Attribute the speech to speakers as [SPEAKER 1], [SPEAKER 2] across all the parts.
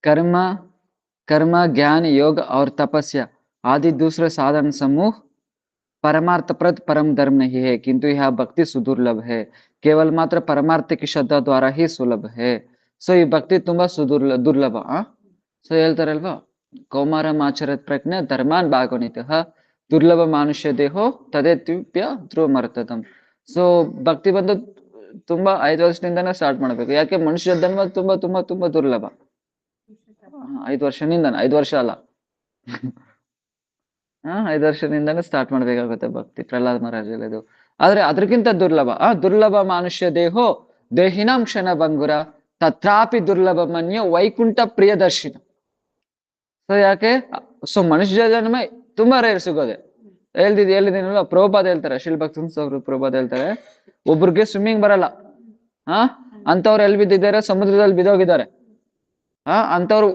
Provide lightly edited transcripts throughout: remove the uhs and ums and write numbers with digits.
[SPEAKER 1] कर्म कर्म ज्ञान योग और तपस्या आदि दूसरे साधन समूह परमार्थप्रद परम धर्म नहीं है, किंतु यह भक्ति सुदुर्लभ है, केवल मात्र परमार्थ की श्रद्धा द्वारा ही सुलभ है. ಸೊ ಈ ಭಕ್ತಿ ತುಂಬಾ ದುರ್ಲಭ. ಸೊ ಹೇಳ್ತಾರಲ್ವಾ, ಕೌಮಾರಮಾಚರತ್ ಪ್ರಜ್ಞೆ ಧರ್ಮಾನ್ ಭಾಗವನಿತಃ ದುರ್ಲಭ ಮಾನುಷ್ಯ ದೇಹೋ ತದೇತ್ಯುಪ್ಯ ಧ್ರುವಮರ್ತದಂ. ಸೊ ಭಕ್ತಿ ಬಂದು ತುಂಬಾ 5 ವರ್ಷದಿಂದನೇ ಸ್ಟಾರ್ಟ್ ಮಾಡ್ಬೇಕು. ಯಾಕೆ? ಮನುಷ್ಯ ಜನ್ಮ ತುಂಬಾ ತುಂಬಾ ತುಂಬಾ ದುರ್ಲಭ. 5 ವರ್ಷದಿಂದನೇ, 5 ವರ್ಷ ಅಲ್ಲ, 5 ವರ್ಷದಿಂದಾನೇ ಸ್ಟಾರ್ಟ್ ಮಾಡ್ಬೇಕಾಗುತ್ತೆ ಭಕ್ತಿ. ಪ್ರಹ್ಲಾದ್ ಮಹಾರಾಜ್ ಹೇಳಿದ್ದು. ಆದ್ರೆ ಅದಕ್ಕಿಂತ ದುರ್ಲಭ, ದುರ್ಲಭ ಮಾನುಷ್ಯ ದೇಹೋ ದೇಹಿನಾಂ ಕ್ಷಣ ಭಂಗುರ ತತ್ರಾಪಿ ದುರ್ಲಭ ಮನ್ಯು ವೈಕುಂಠ ಪ್ರಿಯದರ್ಶಿನ. ಸೊ ಯಾಕೆ? ಸೊ ಮನುಷ್ಯ ಜನ್ಮ ತುಂಬಾ ರೇರ್ ಸಿಗೋದೆ. ಹೇಳಿದೀನಲ್ವ, ಪ್ರಭುಪಾದ ಹೇಳ್ತಾರೆ, ಶ್ರೀಲ್ ಭಕ್ತ ಅವರು ಪ್ರಭುಪಾದ ಹೇಳ್ತಾರೆ, ಒಬ್ರಿಗೆ ಸ್ವಿಮ್ಮಿಂಗ್ ಬರಲ್ಲ, ಅಂತವ್ರು ಎಲ್ಲಿ ಬಿದ್ದಿದ್ದಾರೆ? ಸಮುದ್ರದಲ್ಲಿ ಬಿದ್ದೋಗಿದ್ದಾರೆ. ಅಂತವ್ರು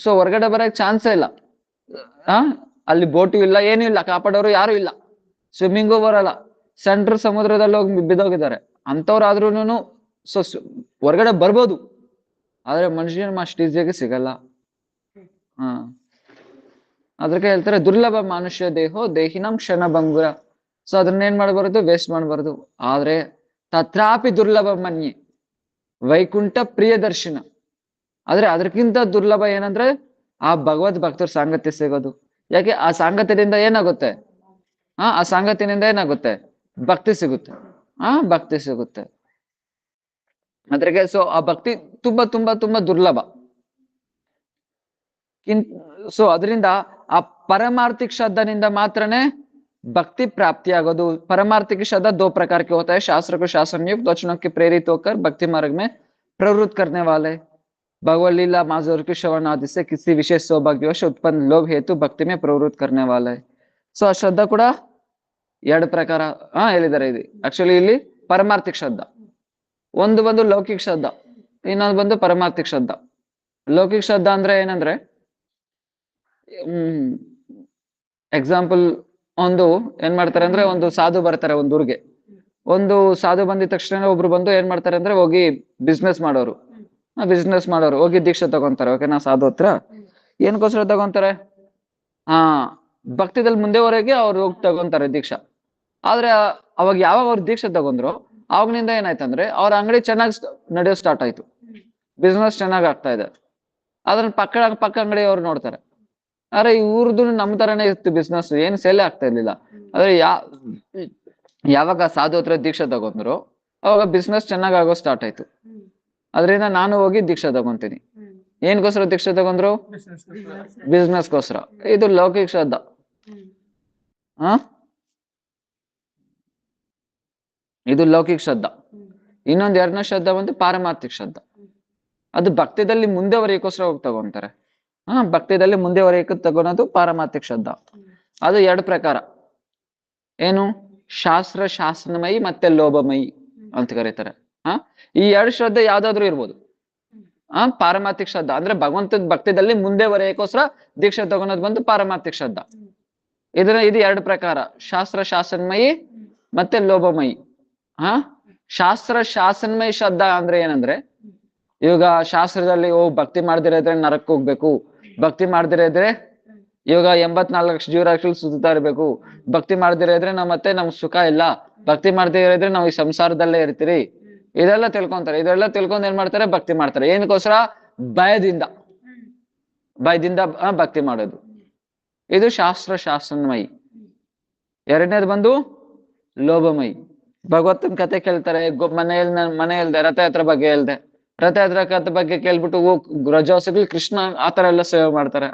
[SPEAKER 1] ಸೊ ಹೊರಗಡೆ ಬರಕ್ ಚಾನ್ಸೇ ಇಲ್ಲ. ಅಲ್ಲಿ ಬೋಟು ಇಲ್ಲ, ಏನೂ ಇಲ್ಲ, ಕಾಪಾಡೋರು ಯಾರು ಇಲ್ಲ, ಸ್ವಿಮ್ಮಿಂಗು ಬರಲ್ಲ, ಸೆಂಟ್ರ್ ಸಮುದ್ರದಲ್ಲಿ ಹೋಗಿ ಬಿದ್ದೋಗಿದ್ದಾರೆ. ಅಂತವ್ರಾದ್ರೂನು ಸೊ ಹೊರಗಡೆ ಬರ್ಬೋದು, ಆದ್ರೆ ಮನುಷ್ಯನ ಅಷ್ಟು ಈಸಿಯಾಗಿ ಸಿಗಲ್ಲ. ಅದಕ್ಕೆ ಹೇಳ್ತಾರೆ ದುರ್ಲಭ ಮನುಷ್ಯ ದೇಹೋ ದೇಹಿನಂ ಕ್ಷಣ ಭಂಗುರ. ಸೊ ಅದನ್ನೇನ್ ಮಾಡಬಾರದು? ವೇಸ್ಟ್ ಮಾಡಬಾರದು. ಆದ್ರೆ ತತ್ರಾಪಿ ದುರ್ಲಭ ಮನ್ಯೆ ವೈಕುಂಠ ಪ್ರಿಯದರ್ಶನ. ಆದ್ರೆ ಅದಕ್ಕಿಂತ ದುರ್ಲಭ ಏನಂದ್ರೆ ಆ ಭಗವದ್ ಭಕ್ತರ ಸಾಂಗತ್ಯ ಸಿಗೋದು. ಯಾಕೆ? ಆ ಸಾಂಗತ್ಯದಿಂದ ಏನಾಗುತ್ತೆ? ಆ ಸಾಂಗತ್ಯದಿಂದ ಏನಾಗುತ್ತೆ? ಭಕ್ತಿ ಸಿಗುತ್ತೆ. ಭಕ್ತಿ ಸಿಗುತ್ತೆ. ಅದ್ರಿಗೆ ಸೊ ಆ ಭಕ್ತಿ ತುಂಬಾ ತುಂಬಾ ತುಂಬಾ ದುರ್ಲಭ. ಸೊ ಅದರಿಂದ ಆ परमार्थिक श्रद्धानिंद मात्रने भक्ति प्राप्ति आगोदु. परमार्थिक श्रद्धा 2 प्रकार के होता है, शास्त्र को शासन युक्त वचनों के प्रेरित होकर भक्ति मार्ग में प्रवृत्त करने वाले, भगवत लीला माधुर्य के श्रवण आदि से किसी विशेष सौभाग्यवश उत्पन्न लोभ हेतु भक्ति में प्रवृत्त करने वाले. ಸೊ ಆ ಶ್ರದ್ಧಾ ಕೂಡ 2 ಪ್ರಕಾರ ಹೇಳಿದ್ದಾರೆ. ಇದು ಆಕ್ಚುಲಿ ಇಲ್ಲಿ ಪರಮಾರ್ಥಿಕ ಶ್ರದ್ಧಾ, ಒಂದು ಲೌಕಿಕ ಶ್ರದ್ಧಾ, ಇನ್ನೊಂದು ಬಂದು ಪರಮಾರ್ಥಿಕ ಶ್ರದ್ಧಾ. ಲೌಕಿಕ ಶ್ರದ್ಧಾ ಅಂದ್ರೆ ಏನಂದ್ರೆ, ಎಕ್ಸಾಂಪಲ್ ಒಂದು ಏನ್ ಮಾಡ್ತಾರೆ ಅಂದ್ರೆ, ಒಂದು ಸಾಧು ಬರ್ತಾರೆ ಒಂದು ಊರಿಗೆ. ಒಂದು ಸಾಧು ಬಂದಿದ ತಕ್ಷಣ ಒಬ್ರು ಬಂದು ಏನ್ ಮಾಡ್ತಾರೆ ಅಂದ್ರೆ, ಹೋಗಿ ಬಿಸ್ನೆಸ್ ಮಾಡೋರು ಹೋಗಿ ದೀಕ್ಷೆ ತಗೊಂತಾರೆ. ಓಕೆನಾ? ಸಾಧು ಹತ್ರ ಏನ್ಕೋಸ್ಕರ ತಗೊಂತಾರೆ? ಭಕ್ತಿದಲ್ಲಿ ಮುಂದೆವರೆಗೆ ಅವ್ರು ಹೋಗಿ ತಗೊಂತಾರೆ ದೀಕ್ಷಾ. ಆದ್ರೆ ಅವಾಗ ಯಾವಾಗ ಅವ್ರು ದೀಕ್ಷೆ ತಗೊಂಡ್ರು ಅವಾಗ್ನಿಂದ ಏನಾಯ್ತಂದ್ರೆ, ಅವ್ರ ಅಂಗಡಿ ಚೆನ್ನಾಗಿ ನಡೆಯೋ ಸ್ಟಾರ್ಟ್ ಆಯ್ತು, ಬಿಸ್ನೆಸ್ ಚೆನ್ನಾಗ್ ಆಗ್ತಾ ಇದೆ. ಅದ್ರ ಪಕ್ಕ ಅಂಗಡಿ ಅವ್ರು ನೋಡ್ತಾರೆ, ಆದ್ರೆ ಇವ್ರದ್ದು ನಮ್ ತರನೇ ಇತ್ತು ಬಿಸ್ನೆಸ್, ಏನ್ ಸೇಲೆ ಆಗ್ತಾ ಇರ್ಲಿಲ್ಲ. ಆದ್ರೆ ಯಾವಾಗ ಸಾಧು ಹತ್ರ ದೀಕ್ಷಾ ತಗೊಂಡ್ರು ಅವಾಗ ಬಿಸ್ನೆಸ್ ಚೆನ್ನಾಗ್ ಆಗೋ ಸ್ಟಾರ್ಟ್ ಆಯ್ತು. ಅದರಿಂದ ನಾನು ಹೋಗಿ ದೀಕ್ಷಾ ತಗೊಂತೀನಿ. ಏನ್ಗೋಸ್ಕರ ದೀಕ್ಷಾ ತಗೊಂಡ್ರು? ಬಿಸ್ನೆಸ್ಗೋಸ್ಕರ. ಇದು ಲೌಕಿಕ ಶ್ರದ್ಧಾ. ಇದು ಲೌಕಿಕ ಶ್ರದ್ಧಾ. ಇನ್ನೊಂದು 2ನೇ ಶ್ರದ್ಧಾ ಬಂದು ಪಾರಮಾರ್ಥಿಕ ಶ್ರದ್ಧಾ. ಅದು ಭಕ್ತಿದಲ್ಲಿ ಮುಂದೆವರೆಗೋಸ್ಕರ ಹೋಗಿ ತಗೊಂತಾರೆ. ಭಕ್ತಿದಲ್ಲಿ ಮುಂದೆವರೆಗೆ ತಗೊಳೋದು ಪಾರಮಾರ್ಥಿಕ ಶ್ರದ್ಧಾ. ಅದು 2 ಪ್ರಕಾರ. ಏನು? ಶಾಸ್ತ್ರ ಶಾಸನಮಯಿ ಮತ್ತೆ ಲೋಭಮಯಿ ಅಂತ ಕರೀತಾರೆ. ಈ 2 ಶ್ರದ್ಧೆ ಯಾವ್ದಾದ್ರು ಇರ್ಬೋದು. ಪಾರಮಾರ್ಥಿಕ ಶ್ರದ್ಧಾ ಅಂದ್ರೆ ಭಗವಂತದ ಭಕ್ತಿದಲ್ಲಿ ಮುಂದೆವರೆಗೋಸ್ಕರ ದೀಕ್ಷೆ ತಗೊಳೋದು ಬಂದು ಪಾರಮಾರ್ಥಿಕ ಶ್ರದ್ಧಾ. ಇದು 2 ಪ್ರಕಾರ, ಶಾಸ್ತ್ರ ಶಾಸನಮಯಿ ಮತ್ತೆ ಲೋಭಮಯಿ. ಶಾಸ್ತ್ರ ಶಾಸನಮಯಿ ಶ್ರದ್ಧಾ ಅಂದ್ರೆ ಏನಂದ್ರೆ, ಇವಾಗ ಶಾಸ್ತ್ರದಲ್ಲಿ ಭಕ್ತಿ ಮಾಡದಿರ ಇದ್ರೆ ನರಕ್ ಹೋಗ್ಬೇಕು, ಭಕ್ತಿ ಮಾಡದಿರ ಇದ್ರೆ ಇವಾಗ 84 ಲಕ್ಷ ಜೀವರಾಶಿಗಳು ಸುತ್ತಾ ಇರ್ಬೇಕು, ಭಕ್ತಿ ಮಾಡದಿರ ಇದ್ರೆ ಮತ್ತೆ ನಮ್ಗೆ ಸುಖ ಇಲ್ಲ, ಭಕ್ತಿ ಮಾಡದಿರ ಇದ್ರೆ ನಾವು ಈ ಸಂಸಾರದಲ್ಲೇ ಇರ್ತೀರಿ, ಇದೆಲ್ಲ ತಿಳ್ಕೊಂತಾರೆ. ಇದೆಲ್ಲ ತಿಳ್ಕೊಂಡ್ ಏನ್ ಮಾಡ್ತಾರೆ? ಭಕ್ತಿ ಮಾಡ್ತಾರೆ. ಏನಕ್ಕೋಸ್ಕರ? ಭಯದಿಂದ ಭಕ್ತಿ ಮಾಡೋದು. ಇದು ಶಾಸ್ತ್ರ ಶಾಸನಮಯಿ. 2ನೇದು ಬಂದು ಲೋಭಮಯಿ. ಭಗವತ್ತನ ಕತೆ ಕೇಳ್ತಾರೆ, ಮನೆಯಲ್ದೆ ರಥಯಾತ್ರೆ ಬಗ್ಗೆ ಹೇಳ್ದೆ, ರಥಯಾತ್ರೆ ಕತೆ ಬಗ್ಗೆ ಕೇಳ್ಬಿಟ್ಟು ರಜೋತ್ಸವದಲ್ಲಿ ಕೃಷ್ಣ ಆತರ ಎಲ್ಲ ಸೇವೆ ಮಾಡ್ತಾರೆ.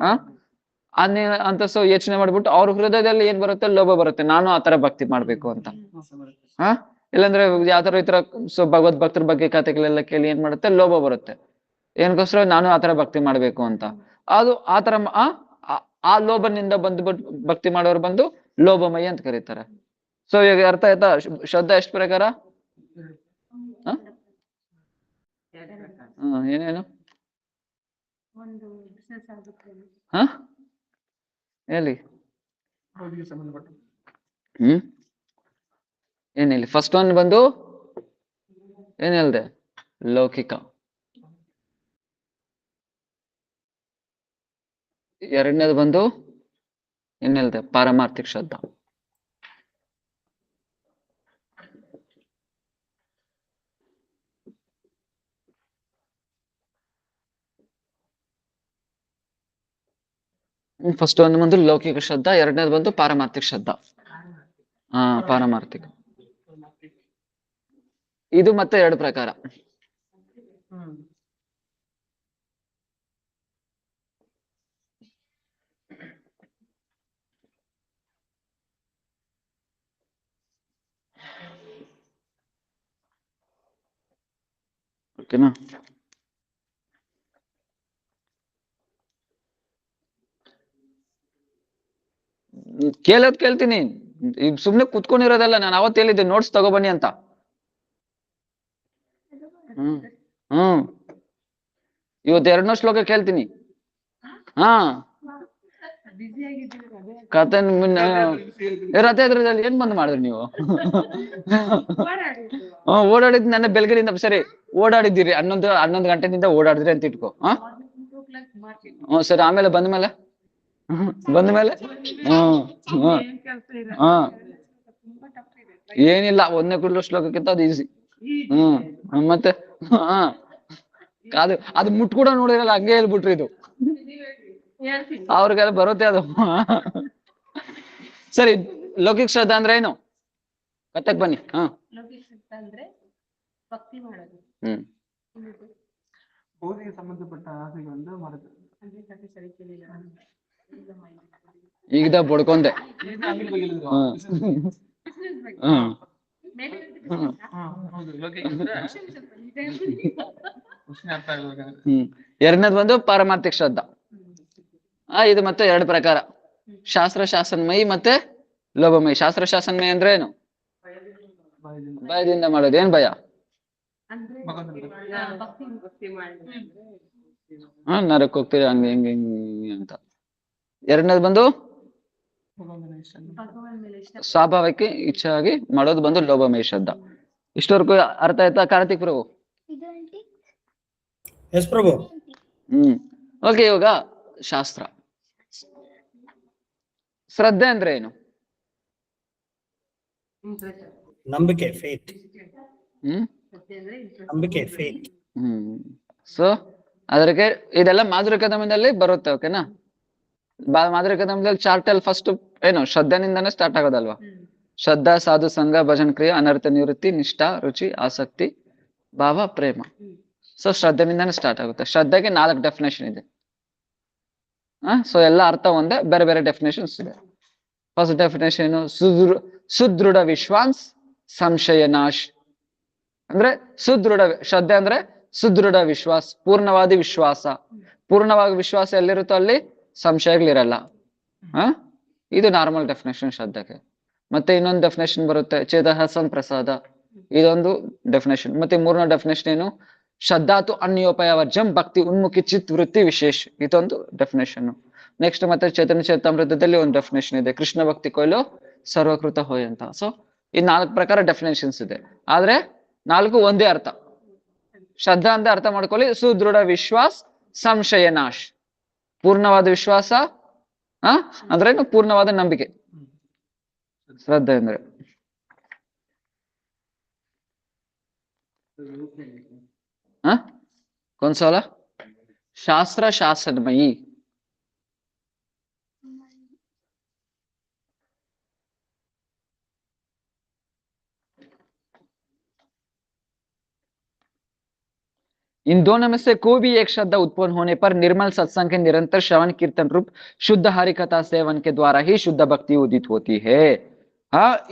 [SPEAKER 1] ಅಂತ ಸೊ ಯೋಚನೆ ಮಾಡ್ಬಿಟ್ಟು ಅವ್ರ ಹೃದಯದಲ್ಲಿ ಏನ್ ಬರುತ್ತೆ? ಲೋಭ ಬರುತ್ತೆ, ನಾನು ಆತರ ಭಕ್ತಿ ಮಾಡ್ಬೇಕು ಅಂತ. ಇಲ್ಲಾಂದ್ರೆ ಯಾವ್ದಾರ ಈ ತರ ಸೊ ಭಗವದ್ ಭಕ್ತರ ಬಗ್ಗೆ ಕಥೆಗಳೆಲ್ಲ ಕೇಳಿ ಏನ್ ಮಾಡುತ್ತೆ? ಲೋಭ ಬರುತ್ತೆ. ಏನಕ್ಕೋಸ್ಕರ? ನಾನು ಆತರ ಭಕ್ತಿ ಮಾಡ್ಬೇಕು ಅಂತ. ಅದು ಆತರ ಆ ಲೋಭನಿಂದ ಬಂದ್ಬಿಟ್ಟು ಭಕ್ತಿ ಮಾಡೋರು ಬಂದು ಲೋಭಮಯಿ ಅಂತ ಕರೀತಾರೆ. ಸೊ ಈಗ ಅರ್ಥ ಆಯ್ತಾ? ಶ್ರದ್ಧಾ ಎಷ್ಟು ಪ್ರಕಾರ? ಏನೇನು ಹೇಳಿ. ಏನಿಲ್ಲ. ಫಸ್ಟ್ ಒನ್ ಬಂದು ಏನ್ ಹೇಳ್ದೆ? ಲೌಕಿಕ. ಎರಡನೇದು ಬಂದು ಏನ್ ಹೇಳ್ದೆ, ಪಾರಮಾರ್ಥಿಕ ಶ್ರದ್ಧಾ. ಫಸ್ಟ್ ಒಂದು ಬಂದು ಲೌಕಿಕ ಶ್ರದ್ಧಾ, ಎರಡನೇದು ಬಂದು ಪಾರಮಾರ್ಥಿಕ ಶ್ರದ್ಧಾ. ಹಾ, ಪಾರಮಾರ್ಥಿಕ. ಇದು ಮತ್ತೆ ಎರಡು ಪ್ರಕಾರ. ಓಕೆನಾ? ಕೇಳ್ತೀನಿ, ಈಗ ಸುಮ್ನೆ ಕುತ್ಕೊಂಡಿರೋದಲ್ಲ. ನಾನು ಅವತ್ತು ಹೇಳಿದ್ದೆ ನೋಟ್ಸ್ ತಗೊಬನ್ನಿ ಅಂತ. ಹ್ಮ್ ಇವತ್ತು 2 ಶ್ಲೋಕ ಕೇಳ್ತೀನಿ. ಹಾ, ಕತೆ ರಥಯಾತ್ರೆದಲ್ಲಿ ಏನ್ ಬಂದ್ ಮಾಡಿದ್ರಿ ನೀವು? ಓಡಾಡಿದ್ ನನ್ನ ಬೆಳಗ್ಗೆಯಿಂದ. ಸರಿ, ಓಡಾಡಿದ್ದೀರಿ 11 ಗಂಟೆಯಿಂದ ಓಡಾಡಿದ್ರಿ ಅಂತ ಇಟ್ಕೋ. ಸರಿ, ಆಮೇಲೆ ಬಂದ್ಮೇಲೆ ಏನಿಲ್ಲ, 1ನೇ ಕುಡ್ಲು ಶ್ಲೋಕಕ್ಕಿಂತ ಅದು ಈಸಿ. ಮತ್ತೆ ಅದು ಮುಟ್ ಕೂಡ ನೋಡಿರಲ್ಲ, ಹಂಗೆ ಹೇಳ್ಬಿಟ್ರಿ ಇದು. ಅವ್ರಿಗೆಲ್ಲ ಬರುತ್ತೆ ಅದು. ಸರಿ, ಲೌಕಿಕ ಶ್ರದ್ಧಾ ಅಂದ್ರೆ ಏನು? ಕತೆಕ್ ಬನ್ನಿ.
[SPEAKER 2] ಭೌತಿಕ ಸಂಬಂಧಪಟ್ಟ ಆಸೆಗಳಿಂದ ಮಾಡುತ್ತೆ.
[SPEAKER 1] ಈಗದ ಬಡ್ಕೊಂಡೆ. ಎರಡನೇದು ಬಂದು ಪಾರಮಾರ್ಥಿಕ ಶ್ರದ್ಧಾ. ಇದು ಮತ್ತೆ ಎರಡು ಪ್ರಕಾರ, ಶಾಸ್ತ್ರ ಶಾಸನಮಯಿ ಮತ್ತೆ ಲೋಭಮಯಿ. ಶಾಸ್ತ್ರ ಶಾಸನಮಯಿ ಅಂದ್ರೆ ಏನು? ಭಯದಿಂದ ಮಾಡೋದು. ಏನ್ ಭಯ? ನರಕ್ ಹೋಗ್ತೀರಿ ಹಂಗೆ ಹಿಂಗೆ ಹಿಂಗೆ ಅಂತ. ಎರಡನೇದು ಬಂದು ಸ್ವಾಭಾವಿಕ ಇಚ್ಛೆಯಾಗಿ ಮಾಡೋದು ಬಂದು ಲೋಭಮಯ ಶ್ರದ್ಧಾ. ಇಷ್ಟವರೆಗೂ ಅರ್ಥ ಆಯ್ತಾ ಕಾರ್ತಿಕ್ ಪ್ರಭು?
[SPEAKER 3] ಎಸ್ ಪ್ರಭು.
[SPEAKER 1] ಓಕೆ, ಇವಾಗ ಶಾಸ್ತ್ರ. ಶ್ರದ್ಧೆ ಅಂದ್ರೆ ಏನು?
[SPEAKER 3] ನಂಬಿಕೆ, ಫೇತ್. ನಂಬಿಕೆ, ಫೇತ್.
[SPEAKER 1] ಸೊ ಅದಕ್ಕೆ ಇದೆಲ್ಲ ಮಾಧುರ್ಯ ಕದಮದಲ್ಲಿ ಬರುತ್ತೆ. ಓಕೆನಾ? ಮಾಧುರ್ಯ ಕದಮದಲ್ಲಿ ಚಾರ್ಟಲ್ ಫಸ್ಟ್ ಏನು ಶ್ರದ್ಧೆನಿಂದಾನೇ ಸ್ಟಾರ್ಟ್ ಆಗೋದಲ್ವಾ? ಶ್ರದ್ಧಾ, ಸಾಧು ಸಂಘ, ಭಜನ್ ಕ್ರಿಯೆ, ಅನರ್ಥ ನಿವೃತ್ತಿ, ನಿಷ್ಠಾ, ರುಚಿ, ಆಸಕ್ತಿ, ಭಾವ, ಪ್ರೇಮ. ಸೊ ಶ್ರದ್ಧೆನಿಂದಾನೇ ಸ್ಟಾರ್ಟ್ ಆಗುತ್ತೆ. ಶ್ರದ್ಧೆಗೆ 4 ಡೆಫಿನೇಷನ್ ಇದೆ. ಸೊ ಎಲ್ಲ ಅರ್ಥ ಒಂದೇ, ಬೇರೆ ಬೇರೆ ಡೆಫಿನೇಷನ್ಸ್ ಇದೆ. ಫಸ್ಟ್ ಡೆಫಿನೇಷನ್ ಸುದೃಢ ವಿಶ್ವಾಸ್ ಸಂಶಯ ನಾಶ್. ಅಂದ್ರೆ ಸುದೃಢ ಶ್ರದ್ಧೆ ಅಂದ್ರೆ ಸುದೃಢ ವಿಶ್ವಾಸ, ಪೂರ್ಣವಾದ ವಿಶ್ವಾಸ. ಪೂರ್ಣವಾಗಿ ವಿಶ್ವಾಸ ಎಲ್ಲಿರುತ್ತೋ ಅಲ್ಲಿ ಸಂಶಯಗಳಿರಲ್ಲ. ಇದು ನಾರ್ಮಲ್ ಡೆಫಿನೇಷನ್ ಶ್ರದ್ಧೆಗೆ. ಮತ್ತೆ ಇನ್ನೊಂದು ಡೆಫಿನೇಷನ್ ಬರುತ್ತೆ, ಚೇತಃ ಸಂಪ್ರಸಾದ. ಇದೊಂದು ಡೆಫಿನೇಷನ್. ಮತ್ತೆ 3ನೇ ಡೆಫಿನೇಷನ್ ಏನು? ಶ್ರದ್ಧಾತು ಅನ್ಯೋಪಾಯ ವರ್ಜಂ ಭಕ್ತಿ ಉನ್ಮುಖಿ ಚಿತ್ ವೃತ್ತಿ ವಿಶೇಷ. ಇದೊಂದು ಡೆಫಿನೇಷನ್. ನೆಕ್ಸ್ಟ್ ಮತ್ತೆ ಚೈತನ್ಯ ಚರಿತಾಮೃತದಲ್ಲಿ ಒಂದು ಡೆಫಿನೇಷನ್ ಇದೆ, ಕೃಷ್ಣ ಭಕ್ತಿ ಕೊಯ್ಲು ಸರ್ವಕೃತ ಹೋಯ್ ಅಂತ. ಸೊ ಈ 4 ಪ್ರಕಾರ ಡೆಫಿನೇಷನ್ಸ್ ಇದೆ, ಆದ್ರೆ 4 ಒಂದೇ ಅರ್ಥ. ಶ್ರದ್ಧಾ ಅಂತ ಅರ್ಥ ಮಾಡ್ಕೊಳ್ಳಿ. ಸುದೃಢ ವಿಶ್ವಾಸ ಸಂಶಯ ನಾಶ್. ಪೂರ್ಣವಾದ ವಿಶ್ವಾಸ ಅಂದ್ರೆ ಪೂರ್ಣವಾದ ನಂಬಿಕೆ. ಶ್ರದ್ಧೆ ಅಂದ್ರೆ ಕೊಂದ್ಸಲ ಶಾಸ್ತ್ರ ಶಾಸನಮಯಿ. इन दोनों में से कोई भी एक श्रद्धा उत्पन्न होने पर निर्मल सत्संग के निरंतर श्रवण कीर्तन रूप शुद्ध हरिकथा सेवन के द्वारा ही शुद्ध भक्ति उदित होती है.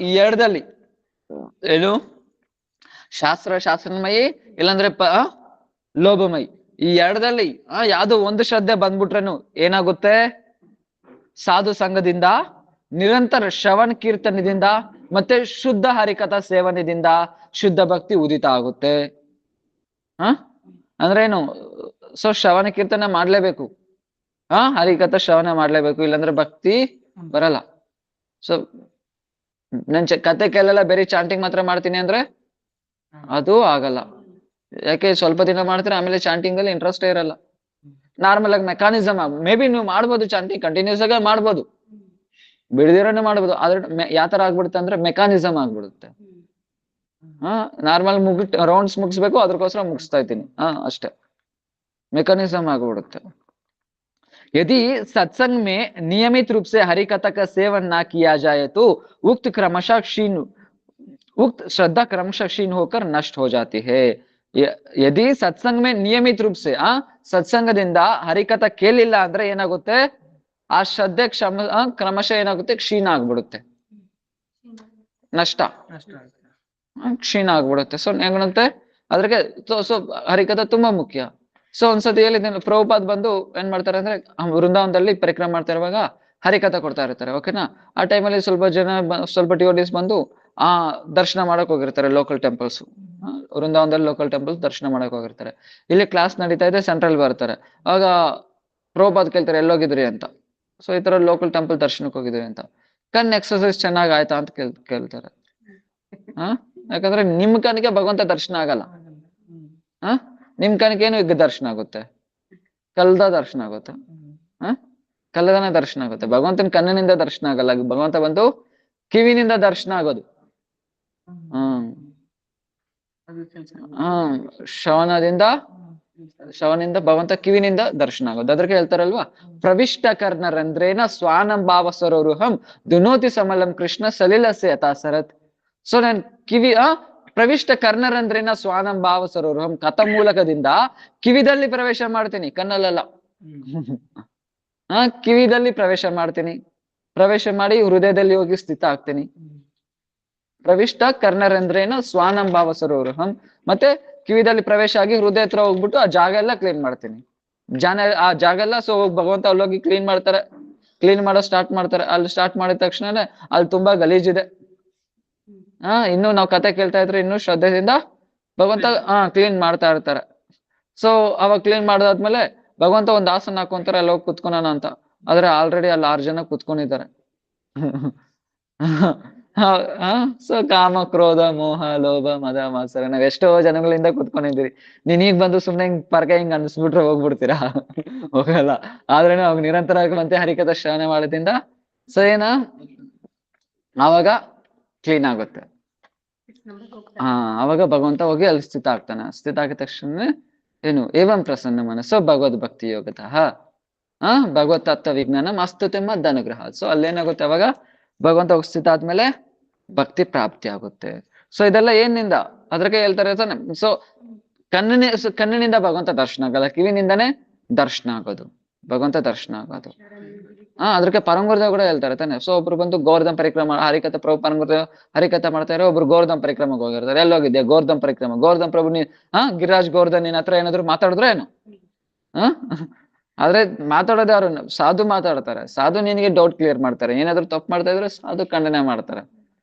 [SPEAKER 1] ಈ ಎರಡದಲ್ಲಿ ಏನು? ಶಾಸ್ತ್ರ ಶಾಸನಮಯಿ ಇಲ್ಲಾಂದ್ರೆ ಲೋಭಮಯಿ. ಈ ಎರಡದಲ್ಲಿ ಯಾವ್ದೋ ಒಂದು ಶ್ರದ್ಧೆ ಬಂದ್ಬಿಟ್ರೇನು ಏನಾಗುತ್ತೆ? ಸಾಧು ಸಂಘದಿಂದ, ನಿರಂತರ ಶ್ರವಣ ಕೀರ್ತನದಿಂದ ಮತ್ತೆ ಶುದ್ಧ ಹರಿಕಥಾ ಸೇವನೆದಿಂದ ಶುದ್ಧ ಭಕ್ತಿ ಉದಿತ ಆಗುತ್ತೆ. ಅಂದ್ರೆ ಏನು? ಸೊ ಶ್ರವಣ ಕೀರ್ತನ ಮಾಡ್ಲೇಬೇಕು, ಹರಿಕಥಾ ಶ್ರವಣ ಮಾಡ್ಲೇಬೇಕು, ಇಲ್ಲಾಂದ್ರೆ ಭಕ್ತಿ ಬರಲ್ಲ. ಸೊ ನನ್ ಕತೆ ಕೇಳಲ್ಲ, ಬೇರೆ ಚಾಂಟಿಂಗ್ ಮಾತ್ರ ಮಾಡ್ತೀನಿ ಅಂದ್ರೆ ಅದು ಆಗಲ್ಲ. ಯಾಕೆ? ಸ್ವಲ್ಪ ದಿನ ಮಾಡ್ತಾರೆ, ಆಮೇಲೆ ಚಾಂಟಿಂಗ್ ಅಲ್ಲಿ ಇಂಟ್ರೆಸ್ಟೇ ಇರಲ್ಲ. ನಾರ್ಮಲ್ ಆಗಿ ಮೆಕಾನಿಸಮ್ ಮೇ ಬಿ ನೀವು ಮಾಡ್ಬೋದು ಚಾಂಟಿಂಗ್ ಕಂಟಿನ್ಯೂಸ್ ಆಗಿ ಮಾಡ್ಬೋದು, ಬಿಡದಿರೋನೆ ಮಾಡ್ಬೋದು, ಆದ್ರೆ ಯಾವ ತರ ಆಗ್ಬಿಡುತ್ತೆ ಅಂದ್ರೆ ಮೆಕಾನಿಸಮ್ ಆಗ್ಬಿಡುತ್ತೆ. ನಾರ್ಮಲ್ ರೌಂಡ್ಸ್ ಮುಗಿಸ್ಬೇಕು ಅದಕ್ಕೋಸ್ಕರ ಮುಗಿಸ್ತಾ ಇದ್ದೀನಿ ಅಷ್ಟೇ, मेकनिज्म ಆಗ್ಬಿಡುತ್ತೆ. यदि सत्संग में नियमित रूप से हरि कथा का सेवन ना किया जाए तो उक्त श्रद्धा क्रमशः क्षीण होकर नष्ट हो जाती है. यदि सत्संग में नियमित रूप से ಸತ್ಸಂಗದಿಂದ ಹರಿಕಥಾ ಕೇಳಿಲ್ಲ ಅಂದ್ರೆ ಏನಾಗುತ್ತೆ, ಆ ಶ್ರದ್ಧೆ ಕ್ರಮಶಃ ಏನಾಗುತ್ತೆ, ಕ್ಷೀಣ ಆಗ್ಬಿಡುತ್ತೆ, ನಷ್ಟ ಕ್ಷೀಣ ಆಗ್ಬಿಡುತ್ತೆ. ಸೊ ಹೆಂಗಂತೆ ಅದ್ರಿಗೆ ಸೊ ಹರಿಕಥಾ ತುಂಬಾ ಮುಖ್ಯ. ಸೊ ಒಂದ್ಸತಿ ಹೇಳಿದ್ದೇನೆ, ಪ್ರಭುಪಾದ್ ಬಂದು ಏನ್ ಮಾಡ್ತಾರೆ ಅಂದ್ರೆ ವೃಂದಾವನದಲ್ಲಿ ಪರಿಕ್ರಮ ಮಾಡ್ತಾ ಇರುವಾಗ ಹರಿಕಥಾ ಕೊಡ್ತಾ ಇರ್ತಾರೆ, ಓಕೆನಾ. ಆ ಟೈಮಲ್ಲಿ ಸ್ವಲ್ಪ ಜನ ಸ್ವಲ್ಪ ಡಿವೋಟೀಸ್ ಬಂದು ದರ್ಶನ ಮಾಡಕ್ ಹೋಗಿರ್ತಾರೆ ಲೋಕಲ್ ಟೆಂಪಲ್ಸ್, ವೃಂದಾವನದಲ್ಲಿ ಲೋಕಲ್ ಟೆಂಪಲ್ಸ್ ದರ್ಶನ ಮಾಡಕ್ ಹೋಗಿರ್ತಾರೆ. ಇಲ್ಲಿ ಕ್ಲಾಸ್ ನಡೀತಾ ಇದೆ, ಸೆಂಟ್ರಲ್ ಬರ್ತಾರೆ. ಆಗ ಪ್ರಭುಪಾದ್ ಕೇಳ್ತಾರೆ ಎಲ್ಲೋಗಿದ್ರಿ ಅಂತ. ಸೊ ಈ ತರ ಲೋಕಲ್ ಟೆಂಪಲ್ ದರ್ಶನಕ್ಕೆ ಹೋಗಿದ್ರಿ ಅಂತ. ಕಣ್ ಎಕ್ಸರ್ಸೈಸ್ ಚೆನ್ನಾಗ್ ಆಯ್ತಾ ಅಂತ ಕೇಳ್ತಾರೆ. ಯಾಕಂದ್ರೆ ನಿಮ್ ಕಣ್ಣಿಗೆ ಭಗವಂತ ದರ್ಶನ ಆಗಲ್ಲ, ನಿಮ್ ಕಣ್ಣಿಗೆ ಏನು ಈಗ ದರ್ಶನ ಆಗುತ್ತೆ, ಕಲ್ದ ದರ್ಶನ ಆಗುತ್ತೆ, ಕಲ್ಲದನ ದರ್ಶನ ಆಗುತ್ತೆ. ಭಗವಂತನ ಕಣ್ಣಿನಿಂದ ದರ್ಶನ ಆಗಲ್ಲ, ಭಗವಂತ ಬಂದು ಕಿವಿನಿಂದ ದರ್ಶನ ಆಗೋದು. ಶ್ರವಣದಿಂದ ಭಗವಂತ ಕಿವಿನಿಂದ ದರ್ಶನ ಆಗೋದು. ಅದ್ರಿಗೆ ಹೇಳ್ತಾರಲ್ವಾ, ಪ್ರವಿಷ್ಟ ಕರ್ಣರಂದ್ರೇನ ಸ್ವಾನಂ ಭಾವ ಸರೋರುಹಂ ದುನೋತಿ ಸಮಲಂ ಕೃಷ್ಣ ಸಲಿಲಸೆ ಯಥಾಸರತ್. ಸೊ ನನ್ ಕಿವಿ ಪ್ರವಿಷ್ಟ ಕರ್ಣರಂದ್ರೇನ ಸ್ವಾನಂ ಭಾವ ಸರೋರುಹಂ, ಕಥ ಮೂಲಕದಿಂದ ಕಿವಿದಲ್ಲಿ ಪ್ರವೇಶ ಮಾಡ್ತೀನಿ, ಕಣ್ಣಲ್ಲ. ಕಿವಿದಲ್ಲಿ ಪ್ರವೇಶ ಮಾಡ್ತೀನಿ, ಪ್ರವೇಶ ಮಾಡಿ ಹೃದಯದಲ್ಲಿ ಹೋಗಿ ಸ್ಥಿತ ಆಗ್ತೀನಿ. ಪ್ರವಿಷ್ಟ ಕರ್ಣರಂದ್ರೇನ ಸ್ವಾನಂ ಭಾವ ಸರೋರುಹಂ, ಮತ್ತೆ ಕಿವಿದಲ್ಲಿ ಪ್ರವೇಶ ಆಗಿ ಹೃದಯ ಹತ್ರ ಹೋಗ್ಬಿಟ್ಟು ಆ ಜಾಗ ಎಲ್ಲ ಕ್ಲೀನ್ ಮಾಡ್ತೀನಿ. ಆ ಜಾಗ ಎಲ್ಲ ಸೊ ಭಗವಂತ ಅಲ್ಲೋಗಿ ಕ್ಲೀನ್ ಮಾಡ್ತಾರೆ, ಕ್ಲೀನ್ ಮಾಡೋ ಸ್ಟಾರ್ಟ್ ಮಾಡ್ತಾರೆ. ಅಲ್ಲಿ ಸ್ಟಾರ್ಟ್ ಮಾಡಿದ ತಕ್ಷಣನೇ ಅಲ್ಲಿ ತುಂಬಾ ಗಲೀಜಿದೆ. ಇನ್ನು ನಾವು ಕತೆ ಕೇಳ್ತಾ ಇದ್ರೆ ಇನ್ನು ಶ್ರದ್ಧೆಯಿಂದ ಭಗವಂತ ಕ್ಲೀನ್ ಮಾಡ್ತಾ ಇರ್ತಾರೆ. ಸೊ ಅವಾಗ ಕ್ಲೀನ್ ಮಾಡಾದ್ಮೇಲೆ ಭಗವಂತ ಒಂದ್ ಆಸನ ಹಾಕೊಂತಾರೆ, ಅಲ್ಲಿ ಹೋಗಿ ಕುತ್ಕೊಳೋಣ ಅಂತ. ಆದ್ರೆ ಆಲ್ರೆಡಿ ಅಲ್ಲಿ 6 ಜನ ಕುತ್ಕೊಂಡಿದ್ದಾರೆ. ಸೊ ಕಾಮ ಕ್ರೋಧ ಮೋಹ ಲೋಭ ಮದ ಮಾತ್ಸರ ನಾವ್ ಎಷ್ಟೋ ಜನಗಳಿಂದ ಕುತ್ಕೊಂಡಿದ್ದೀರಿ. ನೀನ್ ಈಗ ಬಂದು ಸುಮ್ನೆ ಹಿಂಗ್ ಪರ್ಕ ಹಿಂಗ್ ಅನ್ಸ್ಬಿಟ್ರೆ ಹೋಗ್ಬಿಡ್ತೀರಾ? ಹೋಗಲ್ಲ. ಆದ್ರೆ ಅವಾಗ ನಿರಂತರವಾಗಿ ಮತ್ತೆ ಹರಿಕಥಾ ಶ್ರವಣ ಮಾಡೋದ್ರಿಂದ ಸೊ ಆವಾಗ ಕ್ಲೀನ್ ಆಗುತ್ತೆ. ಅವಾಗ ಭಗವಂತ ಹೋಗಿ ಅಲ್ಲಿ ಸ್ಥಿತ ಆಗ್ತಾನೆ. ಸ್ಥಿತ ಆಗಿದ ತಕ್ಷಣ ಏನು ಏವಂ ಪ್ರಸನ್ನ ಮನಸ್ಸು ಭಗವದ್ ಭಕ್ತಿ ಯೋಗತಃ ಭಗವತ್ ತತ್ವ ವಿಜ್ಞಾನ ಮಸ್ತುತೆ ಮದ್ ಅನುಗ್ರಹ. ಸೊ ಅಲ್ಲೇನಾಗುತ್ತೆ, ಅವಾಗ ಭಗವಂತ ಹೋಗಿ ಸ್ಥಿತ ಆದ್ಮೇಲೆ ಭಕ್ತಿ ಪ್ರಾಪ್ತಿ ಆಗುತ್ತೆ. ಸೊ ಇದೆಲ್ಲ ಏನಿಂದ ಅದ್ರಿಗೆ ಹೇಳ್ತಾರೆ. ಸೊ ಕಣ್ಣಿನಿಂದ ಭಗವಂತ ದರ್ಶನ ಆಗಲ್ಲ, ಕಿವಿನಿಂದಾನೇ ದರ್ಶನ ಆಗೋದು, ಭಗವಂತ ದರ್ಶನ ಆಗೋದು. ಅದಕ್ಕೆ ಪರಂಗುರುದೇವ್ ಕೂಡ ಹೇಳ್ತಾರೆ ತಾನೆ. ಸೊ ಒಬ್ರು ಬಂದು ಗೋವರ್ಧನ್ ಪರಿಕ್ರಮ ಹರಿಕಥಾ ಪ್ರಭು ಪರಂಗುರುದೇವ್ ಹರಿಕಥಾ ಮಾಡ್ತಾ ಇರೋ, ಒಬ್ರು ಗೋವರ್ಧನ್ ಪರಿಕ್ರಮಕ್ಕೆ ಹೋಗಿರ್ತಾರೆ. ಎಲ್ಲೋಗಿದ್ಯಾ? ಗೋವರ್ಧನ್ ಪರಿಕ್ರಮ. ಗೋವರ್ಧನ್ ಪ್ರಭು ಗಿರಿರಾಜ್ ಗೋವರ್ಧನ್ ನಿನ್ ಹತ್ರ ಏನಾದ್ರು ಮಾತಾಡಿದ್ರೆ ಏನು? ಆದ್ರೆ ಮಾತಾಡೋದು ಯಾರು? ಸಾಧು ಮಾತಾಡ್ತಾರೆ. ಸಾಧು ನಿನಗೆ ಡೌಟ್ ಕ್ಲಿಯರ್ ಮಾಡ್ತಾರೆ. ಏನಾದ್ರು ತಪ್ಪು ಮಾಡ್ತಾ ಇದ್ರೆ ಸಾಧು ಖಂಡನೆ ಮಾಡ್ತಾರೆ.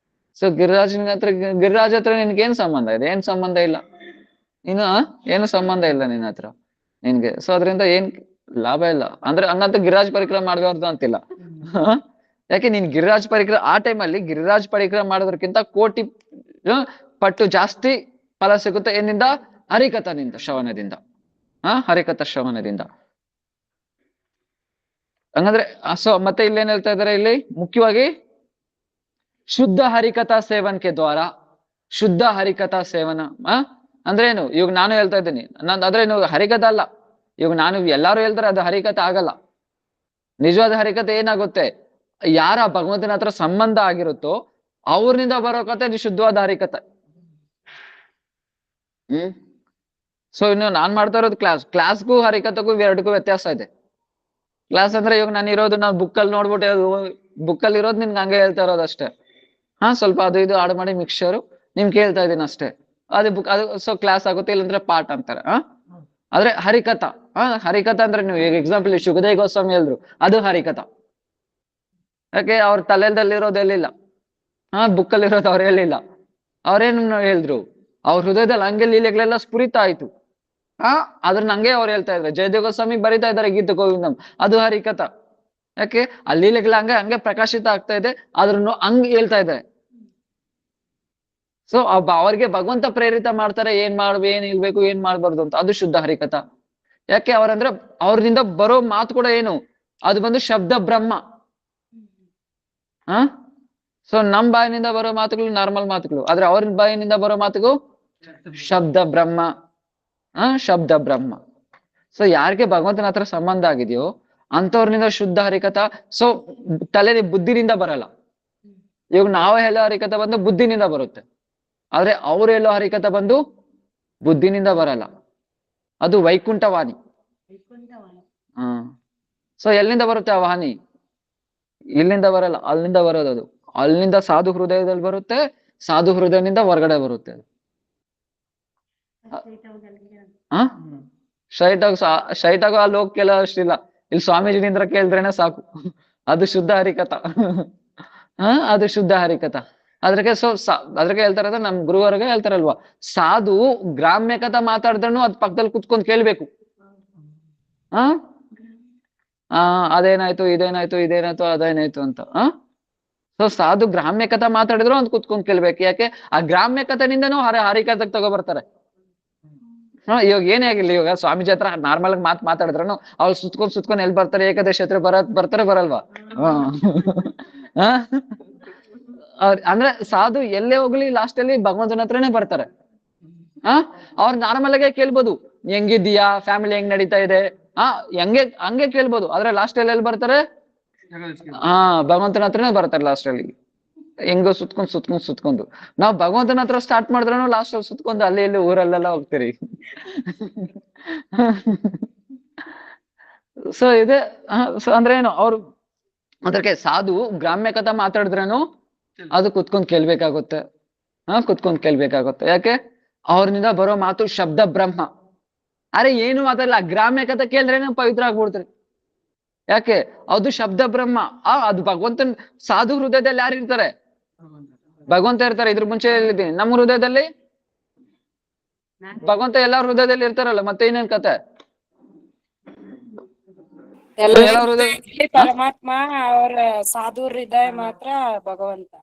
[SPEAKER 1] ಸೊ ಗಿರಿರಾಜ್ ಹತ್ರ ನಿನ್ಗೆ ಏನ್ ಸಂಬಂಧ ಇದೆ? ಏನ್ ಸಂಬಂಧ ಇಲ್ಲ. ಇನ್ನು ಏನು ಸಂಬಂಧ ಇಲ್ಲ ನಿನ್ನ ಹತ್ರ ನಿನ್ಗೆ. ಸೊ ಅದರಿಂದ ಏನ್ ಲಾಭ ಇಲ್ಲ. ಅಂದ್ರೆ ಹಂಗಂತ ಗಿರಿರಾಜ್ ಪರಿಕ್ರಮ ಮಾಡಬಾರ್ದು ಅಂತಿಲ್ಲ. ಯಾಕೆ ನೀನ್ ಗಿರಿರಾಜ್ ಪರಿಕ್ರಮ ಆ ಟೈಮಲ್ಲಿ ಗಿರಿರಾಜ್ ಪರಿಕ್ರಮ ಮಾಡೋದಕ್ಕಿಂತ ಕೋಟಿ ಪಟ್ಟು ಜಾಸ್ತಿ ಫಲ ಸಿಗುತ್ತೆ. ಏನಿಂದ? ಹರಿಕಥಾನಿಂದ, ಶ್ರವಣದಿಂದ. ಹರಿಕಥಾ ಶ್ರವಣದಿಂದ. ಹಂಗಂದ್ರೆ ಸೊ ಮತ್ತೆ ಇಲ್ಲಿ ಏನ್ ಹೇಳ್ತಾ ಇದಾರೆ, ಇಲ್ಲಿ ಮುಖ್ಯವಾಗಿ ಶುದ್ಧ ಹರಿಕಥಾ ಸೇವನ್ಕೆ ದ್ವಾರ. ಶುದ್ಧ ಹರಿಕಥಾ ಸೇವನ ಅಂದ್ರೆ ಏನು? ಇವಾಗ ನಾನು ಹೇಳ್ತಾ ಇದ್ದೀನಿ, ಆದ್ರೆ ಹರಿಕಥಾ ಅಲ್ಲ. ಇವಾಗ ನಾನು ಎಲ್ಲಾರು ಹೇಳ್ತಾರೆ ಅದು ಹರಿಕಥೆ ಆಗಲ್ಲ. ನಿಜವಾದ ಹರಿಕಥೆ ಏನಾಗುತ್ತೆ, ಯಾರ ಭಗವಂತನ ಹತ್ರ ಸಂಬಂಧ ಆಗಿರುತ್ತೋ ಅವ್ರನಿಂದ ಬರೋ ಕಥೆ ಶುದ್ಧವಾದ ಹರಿಕಥೆ. ಸೊ ಇನ್ನು ನಾನ್ ಮಾಡ್ತಾ ಇರೋದು ಕ್ಲಾಸ್ಗೂ ಹರಿಕಥೆಗೂ ಎರಡಕ್ಕೂ ವ್ಯತ್ಯಾಸ ಇದೆ. ಕ್ಲಾಸ್ ಅಂದ್ರೆ ಇವಾಗ ನಾನು ಇರೋದು ನಾನು ಬುಕ್ಕಲ್ಲಿ ನೋಡ್ಬಿಟ್ಟು ಬುಕ್ಕಲ್ಲಿ ಇರೋದು ನಿನ್ಗೆ ಹಂಗೆ ಹೇಳ್ತಾ ಇರೋದು ಅಷ್ಟೇ. ಸ್ವಲ್ಪ ಅದು ಇದು ಆಡ್ ಮಾಡಿ ಮಿಕ್ಸ್ಚರು ನಿಮ್ಗೆ ಕೇಳ್ತಾ ಇದೀನಿ ಅಷ್ಟೇ. ಅದು ಬುಕ್ ಅದು ಸೊ ಕ್ಲಾಸ್ ಆಗುತ್ತೆ, ಇಲ್ಲಂದ್ರೆ ಪಾಠ ಅಂತಾರೆ. ಆದ್ರೆ ಹರಿಕಥಾ ಹರಿಕಥಾ ಅಂದ್ರೆ ನೀವು ಈಗ ಎಕ್ಸಾಂಪಲ್ ಶುಗದೇವ್ ಗೋಸ್ವಾಮಿ ಹೇಳಿದ್ರು, ಅದು ಹರಿಕಥಾ. ಯಾಕೆ? ಅವ್ರ ತಲೆಯಲ್ಲಿರೋದು ಎಲ್ಲಿಲ್ಲ, ಬುಕ್ಕಲ್ಲಿ ಇರೋದು ಅವ್ರು ಹೇಳಿಲ್ಲ. ಅವ್ರೇನು ಹೇಳಿದ್ರು? ಅವ್ರ ಹೃದಯದಲ್ಲಿ ಹಂಗೆ ಲೀಲೆಗಳೆಲ್ಲ ಸ್ಫುರಿತ ಆಯ್ತು. ಅದ್ರನ್ನ ಹಂಗೆ ಅವ್ರು ಹೇಳ್ತಾ ಇದ್ದಾರೆ. ಜಯದೇವ್ ಗೋಸ್ವಾಮಿ ಬರಿತಾ ಇದ್ದಾರೆ ಗೀತ ಗೋವಿಂದಂ, ಅದು ಹರಿಕಥಾ. ಯಾಕೆ? ಆ ಲೀಲೆಗಳ ಹಂಗೆ ಪ್ರಕಾಶಿತ ಆಗ್ತಾ ಇದೆ, ಅದ್ರನ್ನು ಹಂಗ್ ಹೇಳ್ತಾ ಇದ್ದಾರೆ. ಸೊ ಅವ್ರಿಗೆ ಭಗವಂತ ಪ್ರೇರಿತ ಮಾಡ್ತಾರೆ, ಏನ್ ಇಲ್ಬೇಕು ಏನ್ ಮಾಡ್ಬಾರ್ದು ಅಂತ. ಅದು ಶುದ್ಧ ಹರಿಕಥಾ. ಯಾಕೆ ಅವರಂದ್ರೆ ಅವ್ರಿಂದ ಬರೋ ಮಾತು ಕೂಡ ಏನು, ಅದು ಬಂದು ಶಬ್ದ ಬ್ರಹ್ಮ. ಹ ಸೊ ನಮ್ ಬಾಯಿನಿಂದ ಬರೋ ಮಾತುಗಳು ನಾರ್ಮಲ್ ಮಾತುಗಳು, ಆದ್ರೆ ಅವ್ರ ಬಾಯಿನಿಂದ ಬರೋ ಮಾತುಗಳು ಶಬ್ದ ಬ್ರಹ್ಮ. ಶಬ್ದ ಬ್ರಹ್ಮ. ಸೊ ಯಾರಿಗೆ ಭಗವಂತನ ಹತ್ರ ಸಂಬಂಧ ಆಗಿದೆಯೋ ಅಂತವ್ರನಿಂದ ಶುದ್ಧ ಹರಿಕಥ. ಸೊ ತಲೆ ಬುದ್ಧಿನಿಂದ ಬರಲ್ಲ. ಇವಾಗ ನಾವು ಹೇಳೋ ಹರಿಕಥ ಬಂದು ಬುದ್ಧಿನಿಂದ ಬರುತ್ತೆ, ಆದ್ರೆ ಅವ್ರು ಹೇಳೋ ಹರಿಕಥ ಬಂದು ಬುದ್ಧಿನಿಂದ ಬರಲ್ಲ, ಅದು ವೈಕುಂಠವಾಣಿ. ಸೊ ಎಲ್ಲಿಂದ ಬರುತ್ತೆ ಆ ವಾಣಿ? ಇಲ್ಲಿಂದ ಬರಲ್ಲ, ಅಲ್ಲಿಂದ ಬರೋದು. ಅದು ಅಲ್ಲಿಂದ ಸಾಧು ಹೃದಯದಲ್ಲಿ ಬರುತ್ತೆ, ಸಾಧು ಹೃದಯದಿಂದ ಹೊರಗಡೆ ಬರುತ್ತೆ. ಸ್ಟ್ರೈಟ್ ಆಗ ಅಲ್ಲಿ ಹೋಗಿ ಕೇಳೋ ಅಷ್ಟಿಲ್ಲ, ಇಲ್ಲಿ ಸ್ವಾಮೀಜಿನಿಂದ ಕೇಳಿದ್ರೇನೆ ಸಾಕು. ಅದು ಶುದ್ಧ ಹರಿಕಥ. ಅದು ಶುದ್ಧ ಹರಿಕಥ. ಅದ್ರಿಗೆ ಅದ್ರಿಗೆ ಹೇಳ್ತಾರ, ನಮ್ ಗುರುವರ್ಗೆ ಹೇಳ್ತಾರಲ್ವಾ, ಸಾಧು ಗ್ರಾಮ್ಯ ಕಥಾ ಮಾತಾಡಿದ್ರೂ ಅದ್ ಪಕ್ಕದಲ್ಲಿ ಕುತ್ಕೊಂಡ್ ಕೇಳ್ಬೇಕು. ಅದೇನಾಯ್ತು, ಇದೇನಾಯ್ತು ಅದೇನಾಯ್ತು ಅಂತ. ಸೊ ಸಾಧು ಗ್ರಾಮ್ಯ ಕಥಾ ಮಾತಾಡಿದ್ರು ಅಂತ ಕುತ್ಕೊಂಡ್ ಕೇಳ್ಬೇಕು. ಯಾಕೆ? ಆ ಗ್ರಾಮ್ಯ ಕಥೆನಿಂದನೂ ಹರಿಕಥೆಗೆ ತಗೋಬರ್ತಾರೆ. ಇವಾಗ ಏನೇ ಆಗಿಲ್ಲ, ಇವಾಗ ಸ್ವಾಮೀಜಿ ಹತ್ರ ನಾರ್ಮಲ್ ಆಗಿ ಮಾತಾಡಿದ್ರು ಅವ್ರು ಸುತ್ಕೊಂಡ್ ಎಲ್ಲಿ ಬರ್ತಾರೆ? ಏಕದೇಶ ಹತ್ರ ಬರ್ತಾರೆ, ಬರಲ್ವಾ? ಅಂದ್ರೆ ಸಾಧು ಎಲ್ಲೇ ಹೋಗ್ಲಿ ಲಾಸ್ಟ್ ಅಲ್ಲಿ ಭಗವಂತನ ಹತ್ರನೇ ಬರ್ತಾರೆ. ಅವ್ರು ನಾರ್ಮಲ್ ಆಗೇ ಕೇಳ್ಬೋದು, ಹೆಂಗಿದ್ದೀಯಾ, ಫ್ಯಾಮಿಲಿ ಹೆಂಗ್ ನಡೀತಾ ಇದೆ, ಹಂಗೆ ಕೇಳ್ಬೋದು. ಆದ್ರೆ ಲಾಸ್ಟ್ ಅಲ್ಲಿ ಎಲ್ಲಿ ಬರ್ತಾರೆ? ಭಗವಂತನ ಹತ್ರನೇ ಬರ್ತಾರೆ ಲಾಸ್ಟ್ ಅಲ್ಲಿ. ಹೆಂಗೋ ಸುತ್ಕೊಂಡು ನಾವ್ ಭಗವಂತನ ಹತ್ರ ಸ್ಟಾರ್ಟ್ ಮಾಡಿದ್ರೂ ಲಾಸ್ಟ್ ಅಲ್ಲಿ ಸುತ್ಕೊಂಡು ಅಲ್ಲಿ ಇಲ್ಲಿ ಊರಲ್ಲೆಲ್ಲ ಹೋಗ್ತೀರಿ. ಸೊ ಇದೆ. ಸೊ ಅಂದ್ರೆ ಏನು, ಅವ್ರು ಅದಕ್ಕೆ ಸಾಧು ಗ್ರಾಮ್ಯ ಕಥಾ ಮಾತಾಡಿದ್ರೇನು ಅದು ಕುತ್ಕೊಂಡ್ ಕೇಳ್ಬೇಕಾಗುತ್ತೆ. ಕುತ್ಕೊಂಡ್ ಕೇಳ್ಬೇಕಾಗುತ್ತೆ. ಯಾಕೆ? ಅವ್ರಿಂದ ಬರೋ ಮಾತು ಶಬ್ದ ಬ್ರಹ್ಮ. ಅರೆ ಏನು ಮಾತಾಡಲ್ಲ, ಗ್ರಾಮ್ಯ ಕಥೆ ಕೇಳಿದ್ರೇನೆ ಪವಿತ್ರ ಆಗ್ಬಿಡ್ತೀರಿ. ಯಾಕೆ? ಅದು ಶಬ್ದ ಬ್ರಹ್ಮ. ಅದು ಭಗವಂತನ್ ಸಾಧು ಹೃದಯದಲ್ಲಿ ಯಾರು ಇರ್ತಾರೆ? ಭಗವಂತ ಇರ್ತಾರೆ. ಇದ್ರ ಮುಂಚೆ ಹೇಳಿದ್ದೀನಿ, ನಮ್ಮ ಹೃದಯದಲ್ಲಿ ಭಗವಂತ ಎಲ್ಲಾ ಹೃದಯದಲ್ಲಿ ಇರ್ತಾರಲ್ಲ, ಮತ್ತೆ ಇನ್ನೇನ್ ಕತೆ? ಎಲ್ಲ ಹೃದಯ
[SPEAKER 4] ಪರಮಾತ್ಮ, ಅವರ ಸಾಧು ಹೃದಯ ಮಾತ್ರ ಭಗವಂತ.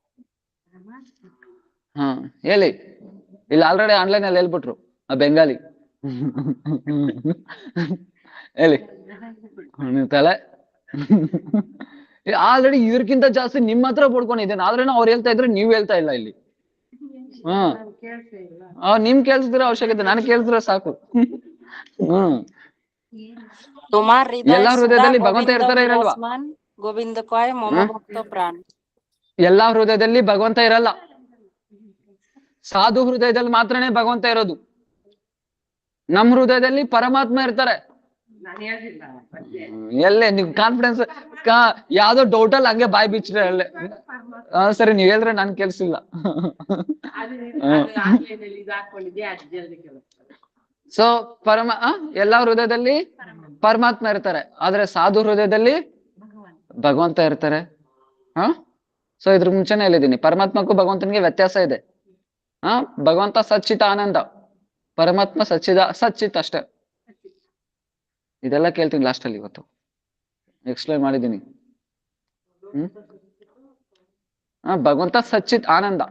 [SPEAKER 1] ಹೇಳಿ, ಇಲ್ಲಿ ಆಲ್ರೆಡಿ ಆನ್ಲೈನ್ ಅಲ್ಲಿ ಹೇಳ್ಬಿಟ್ರು ಬೆಂಗಾಲಿ. ಹೇಳಿ ನೀವು ತಲೆ. ಆಲ್ರೆಡಿ ಇವ್ರಕ್ಕಿಂತ ಜಾಸ್ತಿ ನಿಮ್ಮ ಹತ್ರ ಪಡ್ಕೊಂಡಿದ್ದೇನೆ, ಆದ್ರೆ ಅವ್ರು ಹೇಳ್ತಾ ಇದ್ರೆ ನೀವ್ ಹೇಳ್ತಾ ಇಲ್ಲ ಇಲ್ಲಿ. ನಿಮ್ ಕೇಳಿಸಿದ್ರೆ ಅವಶ್ಯಕತೆ, ನಾನು ಕೇಳಿದ್ರೆ ಸಾಕು. ಎಲ್ಲಾ ಹೃದಯದಲ್ಲಿ ಭಗವಂತ ಇರ್ತಾರ ಇರಲ್ವಾ?
[SPEAKER 4] ಗೋವಿಂದ ಕಾಯ್ ಮಮ ಭಕ್ತ ಪ್ರಾಣ.
[SPEAKER 1] ಎಲ್ಲಾ ಹೃದಯದಲ್ಲಿ ಭಗವಂತ ಇರಲ್ಲ, ಸಾಧು ಹೃದಯದಲ್ಲಿ ಮಾತ್ರನೇ ಭಗವಂತ ಇರೋದು. ನಮ್ ಹೃದಯದಲ್ಲಿ ಪರಮಾತ್ಮ ಇರ್ತಾರೆ. ಎಲ್ಲೇ ನೀವ್ ಕಾನ್ಫಿಡೆನ್ಸ್ ಯಾವ್ದೋ ಡೌಟ್ ಅಲ್ಲಿ ಹಂಗೆ ಬಾಯ್ ಬಿಚ್ಚ್ರೆ ಅಲ್ಲೇ. ಸರಿ, ನೀವ್ ಹೇಳಿದ್ರೆ ನನ್ ಕೆಲ್ಸಿಲ್ಲ. ಸೊ ಎಲ್ಲಾ ಹೃದಯದಲ್ಲಿ ಪರಮಾತ್ಮ ಇರ್ತಾರೆ, ಆದ್ರೆ ಸಾಧು ಹೃದಯದಲ್ಲಿ ಭಗವಂತ ಇರ್ತಾರೆ. ಸೊ ಇದ್ರ ಮುಂಚೆನೆ ಹೇಳಿದೀನಿ, ಪರಮಾತ್ಮಕ್ಕೂ ಭಗವಂತನಿಗೆ ವ್ಯತ್ಯಾಸ ಇದೆ. ಭಗವಂತ ಸಚ್ಚಿತ್ ಆನಂದ, ಪರಮಾತ್ಮ ಸಚ್ಚಿತ್ ಅಷ್ಟೇ. ಇದೆಲ್ಲ ಕೇಳ್ತೀನಿ ಲಾಸ್ಟ್ ಅಲ್ಲಿ, ಇವತ್ತು ಎಕ್ಸ್ಪ್ಲೈನ್ ಮಾಡಿದ್ದೀನಿ. ಭಗವಂತ ಸಚ್ಚಿತ್ ಆನಂದ.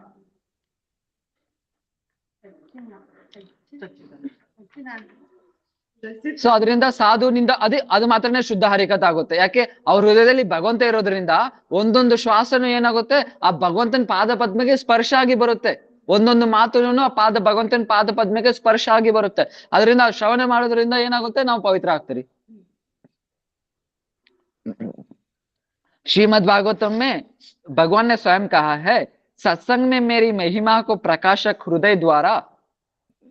[SPEAKER 1] ಸೊ ಅದರಿಂದ ಸಾಧುನಿಂದ ಅದು ಮಾತ್ರನೇ ಶುದ್ಧ ಹರಿಕಥೆ ಆಗುತ್ತೆ. ಯಾಕೆ? ಅವ್ರ ಹೃದಯದಲ್ಲಿ ಭಗವಂತ ಇರೋದ್ರಿಂದ ಒಂದೊಂದು ಶ್ವಾಸನು ಏನಾಗುತ್ತೆ, ಆ ಭಗವಂತನ ಪಾದ ಪದ್ಮೆಗೆ ಸ್ಪರ್ಶ ಆಗಿ ಬರುತ್ತೆ. ಒಂದೊಂದು ಮಾತುನು ಆ ಭಗವಂತನ ಪಾದ ಪದ್ಮೆಗೆ ಸ್ಪರ್ಶ ಆಗಿ ಬರುತ್ತೆ. ಅದರಿಂದ ಶ್ರವಣೆ ಮಾಡೋದ್ರಿಂದ ಏನಾಗುತ್ತೆ, ನಾವು ಪವಿತ್ರ ಆಗ್ತೀರಿ. श्रीमद् भागवतम में भगवान ने स्वयं कहा है, सत्संग में मेरी महिमा को प्रकाशक हृदय द्वारा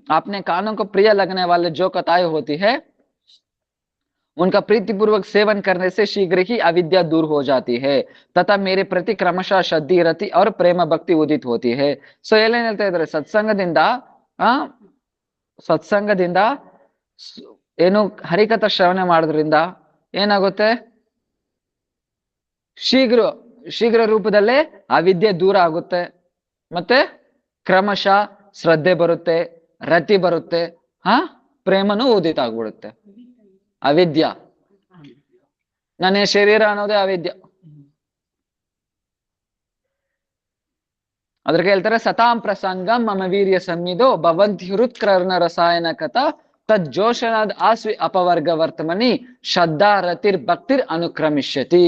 [SPEAKER 1] अपने कानों को प्रिय लगने वाले जो कथाएं होती है उनका प्रीतिपूर्वक सेवन करने से शीघ्र ही अविद्या दूर हो जाती है तथा मेरे प्रति क्रमशः श्रद्धि रति और प्रेम भक्ति उदित होती है. ಸೊ ಏನೇನ್ ಹೇಳ್ತಾ ಇದ್ದಾರೆ? ಸತ್ಸಂಗದಿಂದ ಏನು ಹರಿಕಥಾ ಶ್ರವಣೆ ಮಾಡೋದ್ರಿಂದ ಏನಾಗುತ್ತೆ? ಶೀಘ್ರ ರೂಪದಲ್ಲೇ ಅವಿದ್ಯೆ ದೂರ ಆಗುತ್ತೆ, ಮತ್ತೆ ಕ್ರಮಶಃ ಶ್ರದ್ಧೆ ಬರುತ್ತೆ, ರತಿ ಬರುತ್ತೆ, ಪ್ರೇಮನೂ ಉದಿತ ಆಗ್ಬಿಡುತ್ತೆ. ಅವಿದ್ಯ, ನನ್ನ ಶರೀರ ಅನ್ನೋದೇ ಅವಿದ್ಯ. ಅದ್ರಿಗೆ ಹೇಳ್ತಾರೆ, ಸತಾಂ ಪ್ರಸಂಗಂ ಮಮ ವೀರ್ಯ ಸಂವಿದೋ ಭವಂತಿ ಹೃತ್ಕರ್ಣ ರಸಾಯನ ಕಥಾ ತಜ್ಜೋಷಣಾದ್ ಆಸ್ವಿ ಅಪವರ್ಗ ವರ್ತಮನಿ ಶ್ರದ್ಧಾ ರತಿರ್ ಭಕ್ತಿರ್ ಅನುಕ್ರಮಿಷ್ಯತಿ.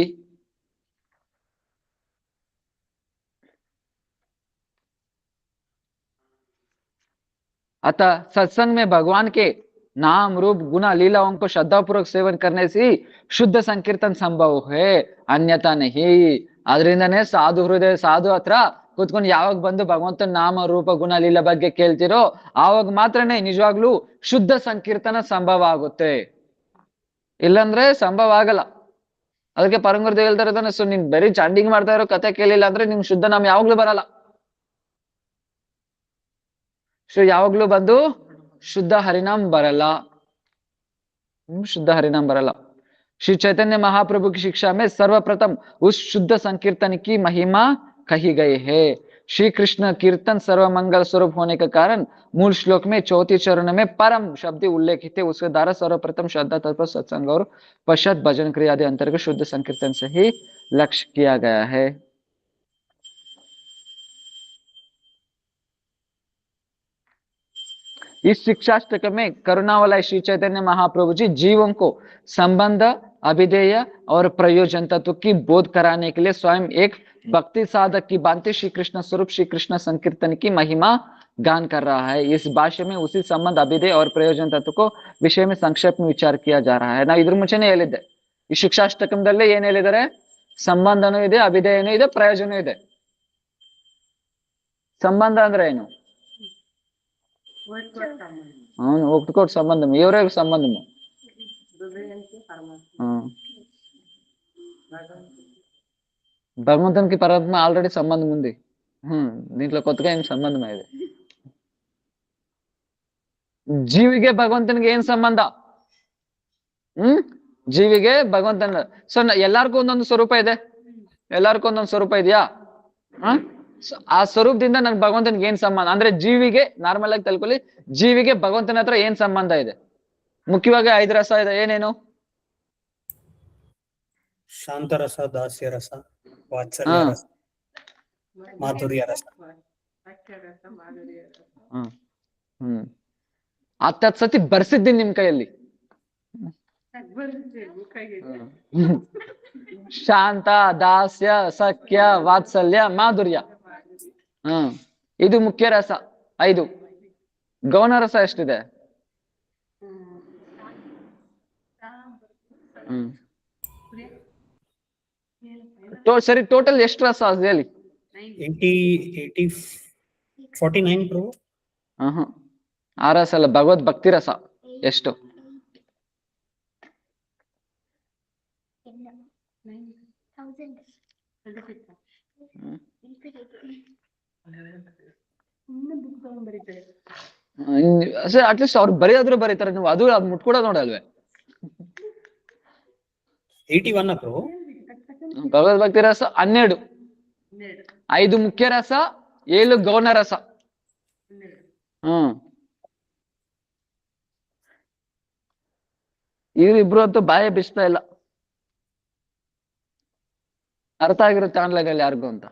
[SPEAKER 1] अतः सत्संग में भगवान के नाम रूप गुना लीलाओं को श्रद्धापूर्वक सेवन करने से शुद्ध संकीर्तन संभव है, अन्यथा नहीं. ಅದರಿಂದನೇ ಸಾಧು ಹೃದಯ ಸಾಧು ಹತ್ರ ಕೂತ್ಕೊಂಡು ಯಾವಾಗ ಬಂದು ಭಗವಂತನ ನಾಮ ರೂಪ ಗುಣ ಲೀಲ ಬಗ್ಗೆ ಕೇಳ್ತಿರೋ ಆವಾಗ ಮಾತ್ರನೇ ನಿಜವಾಗ್ಲೂ ಶುದ್ಧ ಸಂಕೀರ್ತನ ಸಂಭವ ಆಗುತ್ತೆ, ಇಲ್ಲಂದ್ರೆ ಸಂಭವ ಆಗಲ್ಲ. ಅದಕ್ಕೆ ಪರಂಗುರುದೇವ್ ಹೇಳ್ತಾ ಇರೋದನ್ನ, ಸೊ ನೀನ್ ಬರೀ ಚಾಂಡಿಂಗ್ ಮಾಡ್ತಾ ಇರೋ ಕತೆ ಕೇಳಿಲ್ಲ ಅಂದ್ರೆ ನಿಮ್ಗೆ ಶುದ್ಧ ನಾಮ ಯಾವಾಗ್ಲೂ ಬರಲ್ಲ. ಯಾವಾಗ್ಲೂ ಬಂದು ಶುದ್ಧ ಹರಿನಾಮ್ ಬರಲ್ಲ, शुद्ध हरिनाम बरला. श्री चैतन्य महाप्रभु की शिक्षा में सर्वप्रथम उस शुद्ध संकीर्तन की महिमा कही गई है. श्री कृष्ण कीर्तन सर्वमंगल स्वरूप होने के कारण मूल श्लोक में चौथी चरण में परम शब्द उल्लेखित है. उसके द्वारा सर्वप्रथम श्रद्धा तत्व सत्संग और पश्चात भजन क्रिया आदि अंतर्गत शुद्ध संकीर्तन से ही लक्ष्य किया गया है. इस शिक्षाष्टक में करुणावलय श्री चैतन्य महाप्रभु जी जीवों को संबंध अभिधेय और प्रयोजन तत्व की बोध कराने के लिए स्वयं एक भक्ति साधक की भांति श्री कृष्ण स्वरूप श्री कृष्ण संकीर्तन की महिमा गान कर रहा है. इस भाष्य में उसी संबंध अभिधेय और प्रयोजन तत्व को विषय में संक्षेप में विचार किया जा रहा है. ನಾವು ಇದ್ರ ಮುಂಚೆನೇ ಹೇಳಿದ್ದೆ, ಈ ಶಿಕ್ಷಾಷ್ಟಕದಲ್ಲಿ ಏನ್ ಹೇಳಿದ್ದಾರೆ, ಸಂಬಂಧನೂ ಇದೆ, ಅಭಿಧೇಯನೂ ಇದೆ, ಪ್ರಯೋಜನೂ ಇದೆ. ಸಂಬಂಧ ಅಂದ್ರೆ ಏನು? అవును, ఒకటికోటి సంబంధం, ఎవరెవరి సంబంధము. భగవంతునికి పరమాత్మ ఆల్రెడీ సంబంధం ఉంది, దీంట్లో కొత్తగా ఏం సంబంధం ಇದೆ. ಜೀವಿಗೆ ಭಗವಂತನಿಗೆ ಏನ್ ಸಂಬಂಧ? ಜೀವಿಗೆ ಭಗವಂತನ, ಸೊ ಎಲ್ಲಾರ್ಗೂ ಒಂದೊಂದು ಸ್ವರೂಪ ಇದೆ, ಎಲ್ಲಾರ್ಗೂ ಒಂದೊಂದು ಸ್ವರೂಪ ಇದೆಯಾ? ಆ ಸ್ವರೂಪದಿಂದ ನನ್ ಭಗವಂತನಿಗೆ ಏನ್ ಸಂಬಂಧ ಅಂದ್ರೆ, ಜೀವಿಗೆ ನಾರ್ಮಲ್ ಆಗಿ ತಿಳ್ಕೊಳ್ಳಿ, ಜೀವಿಗೆ ಭಗವಂತನ ಹತ್ರ ಏನ್ ಸಂಬಂಧ ಇದೆ? ಮುಖ್ಯವಾಗಿ 5 ರಸ ಇದೆ. ಏನೇನು?
[SPEAKER 3] ಶಾಂತರಸ, ದಾಸ್ಯ ರಸ, ವಾತ್ಸಲ್ಯ ರಸ, ಮಾಧುರ್ಯ ರಸ.
[SPEAKER 1] ಹತ್ತತ್ತು ಸತಿ ಬರ್ಸಿದ್ದೀನಿ ನಿಮ್ ಕೈಯಲ್ಲಿ. ಶಾಂತ, ದಾಸ್ಯ, ಸಖ್ಯ, ವಾತ್ಸಲ್ಯ, ಮಾಧುರ್ಯ. ಇದು ಮುಖ್ಯ ರಸ 5. ಗೌಣ ರಸ ಎಷ್ಟಿದೆ? ಸರಿ, ಟೋಟಲ್ ಎಷ್ಟು ರಸ ಹೇಳಿ?
[SPEAKER 3] 49 ಪ್ರಭು.
[SPEAKER 1] ಆ ರಸ ಅಲ್ಲ, ಭಗವದ್ ಭಕ್ತಿ ರಸ ಎಷ್ಟು? ಅಟ್ಲೀಸ್ಟ್ ಅವ್ರು ಬರೆಯಾದ್ರೂ ಬರೀತಾರೆ, ನೀವು ಅದು ಮುಟ್ಕೊಡೋದು ನೋಡಲ್ವೇ?
[SPEAKER 3] 81 ಪ್ರಭು.
[SPEAKER 1] ಭಗವದ್ಭಕ್ತಿ ರಸ 12, 5 ಮುಖ್ಯ ರಸ, 7 ಗೌಣ ರಸ. ಇವ್ರಿಬ್ರು ಅಂತೂ ಬಾಯ ಬಿಸ್ತಾ ಇಲ್ಲ. ಅರ್ಥ ಆಗಿರುತ್ತೆ ಆನ್ಲೈನ್ ಯಾರಿಗೂ ಅಂತ.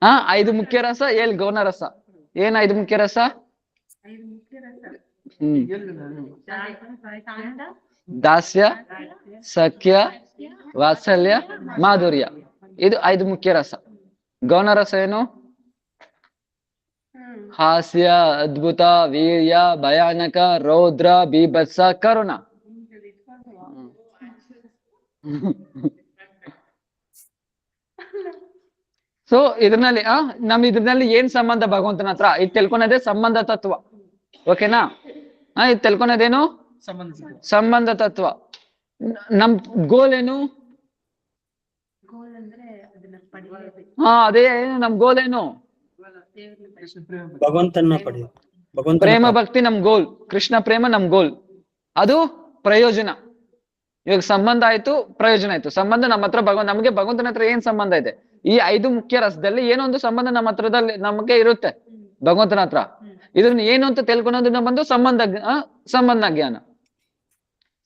[SPEAKER 1] ಹಾ, 5 ಮುಖ್ಯ ರಸ, 7 ಗೌಣ ರಸ. ಏನ್ 5 ಮುಖ್ಯ ರಸ? ದಾಸ್ಯ, ಸಖ್ಯ, ವಾತ್ಸಲ್ಯ, ಮಾಧುರ್ಯ. ಇದು 5 ಮುಖ್ಯ ರಸ. ಗೌಣ ರಸ ಏನು? ಹಾಸ್ಯ, ಅದ್ಭುತ, ವೀರ್ಯ, ಭಯಾನಕ, ರೌದ್ರ, ಬೀಭತ್ಸ, ಕರುಣ. ಸೊ ಇದ್ರಲ್ಲಿ ಇದ್ರಲ್ಲಿ ಏನ್ ಸಂಬಂಧ ಭಗವಂತನ ಹತ್ರ? ಇದು ತಿಳ್ಕೊಳೋದೇ ಸಂಬಂಧ ತತ್ವ. ಓಕೆನಾ? ಇದು ತಿಳ್ಕೊಳೋದೇನು? ಸಂಬಂಧ ತತ್ವ. ನಮ್ ಗೋಲ್ ಏನು? ಅದೇ ನಮ್ ಗೋಲ್ ಏನು?
[SPEAKER 3] ಭಗವಂತನ ಪಡೆಯೋದು.
[SPEAKER 1] ಪ್ರೇಮ ಭಕ್ತಿ ನಮ್ ಗೋಲ್, ಕೃಷ್ಣ ಪ್ರೇಮ ನಮ್ ಗೋಲ್. ಅದು ಪ್ರಯೋಜನ. ಇವಾಗ ಸಂಬಂಧ ಆಯ್ತು, ಪ್ರಯೋಜನ ಆಯ್ತು. ಸಂಬಂಧ ನಮ್ಮ ಹತ್ರ ನಮಗೆ ಭಗವಂತನ ಹತ್ರ ಏನ್ ಸಂಬಂಧ ಇದೆ? ಈ 5 ಮುಖ್ಯ ರಸದಲ್ಲಿ ಏನೋ ಒಂದು ಸಂಬಂಧ ನಮ್ಮ ಹತ್ರದಲ್ಲಿ ನಮಗೆ ಇರುತ್ತೆ ಭಗವಂತನ ಹತ್ರ. ಇದನ್ನ ಏನು ಅಂತ ತಿಳ್ಕೊಳೋದನ್ನ ಬಂದು ಸಂಬಂಧ ಜ್ಞಾನ.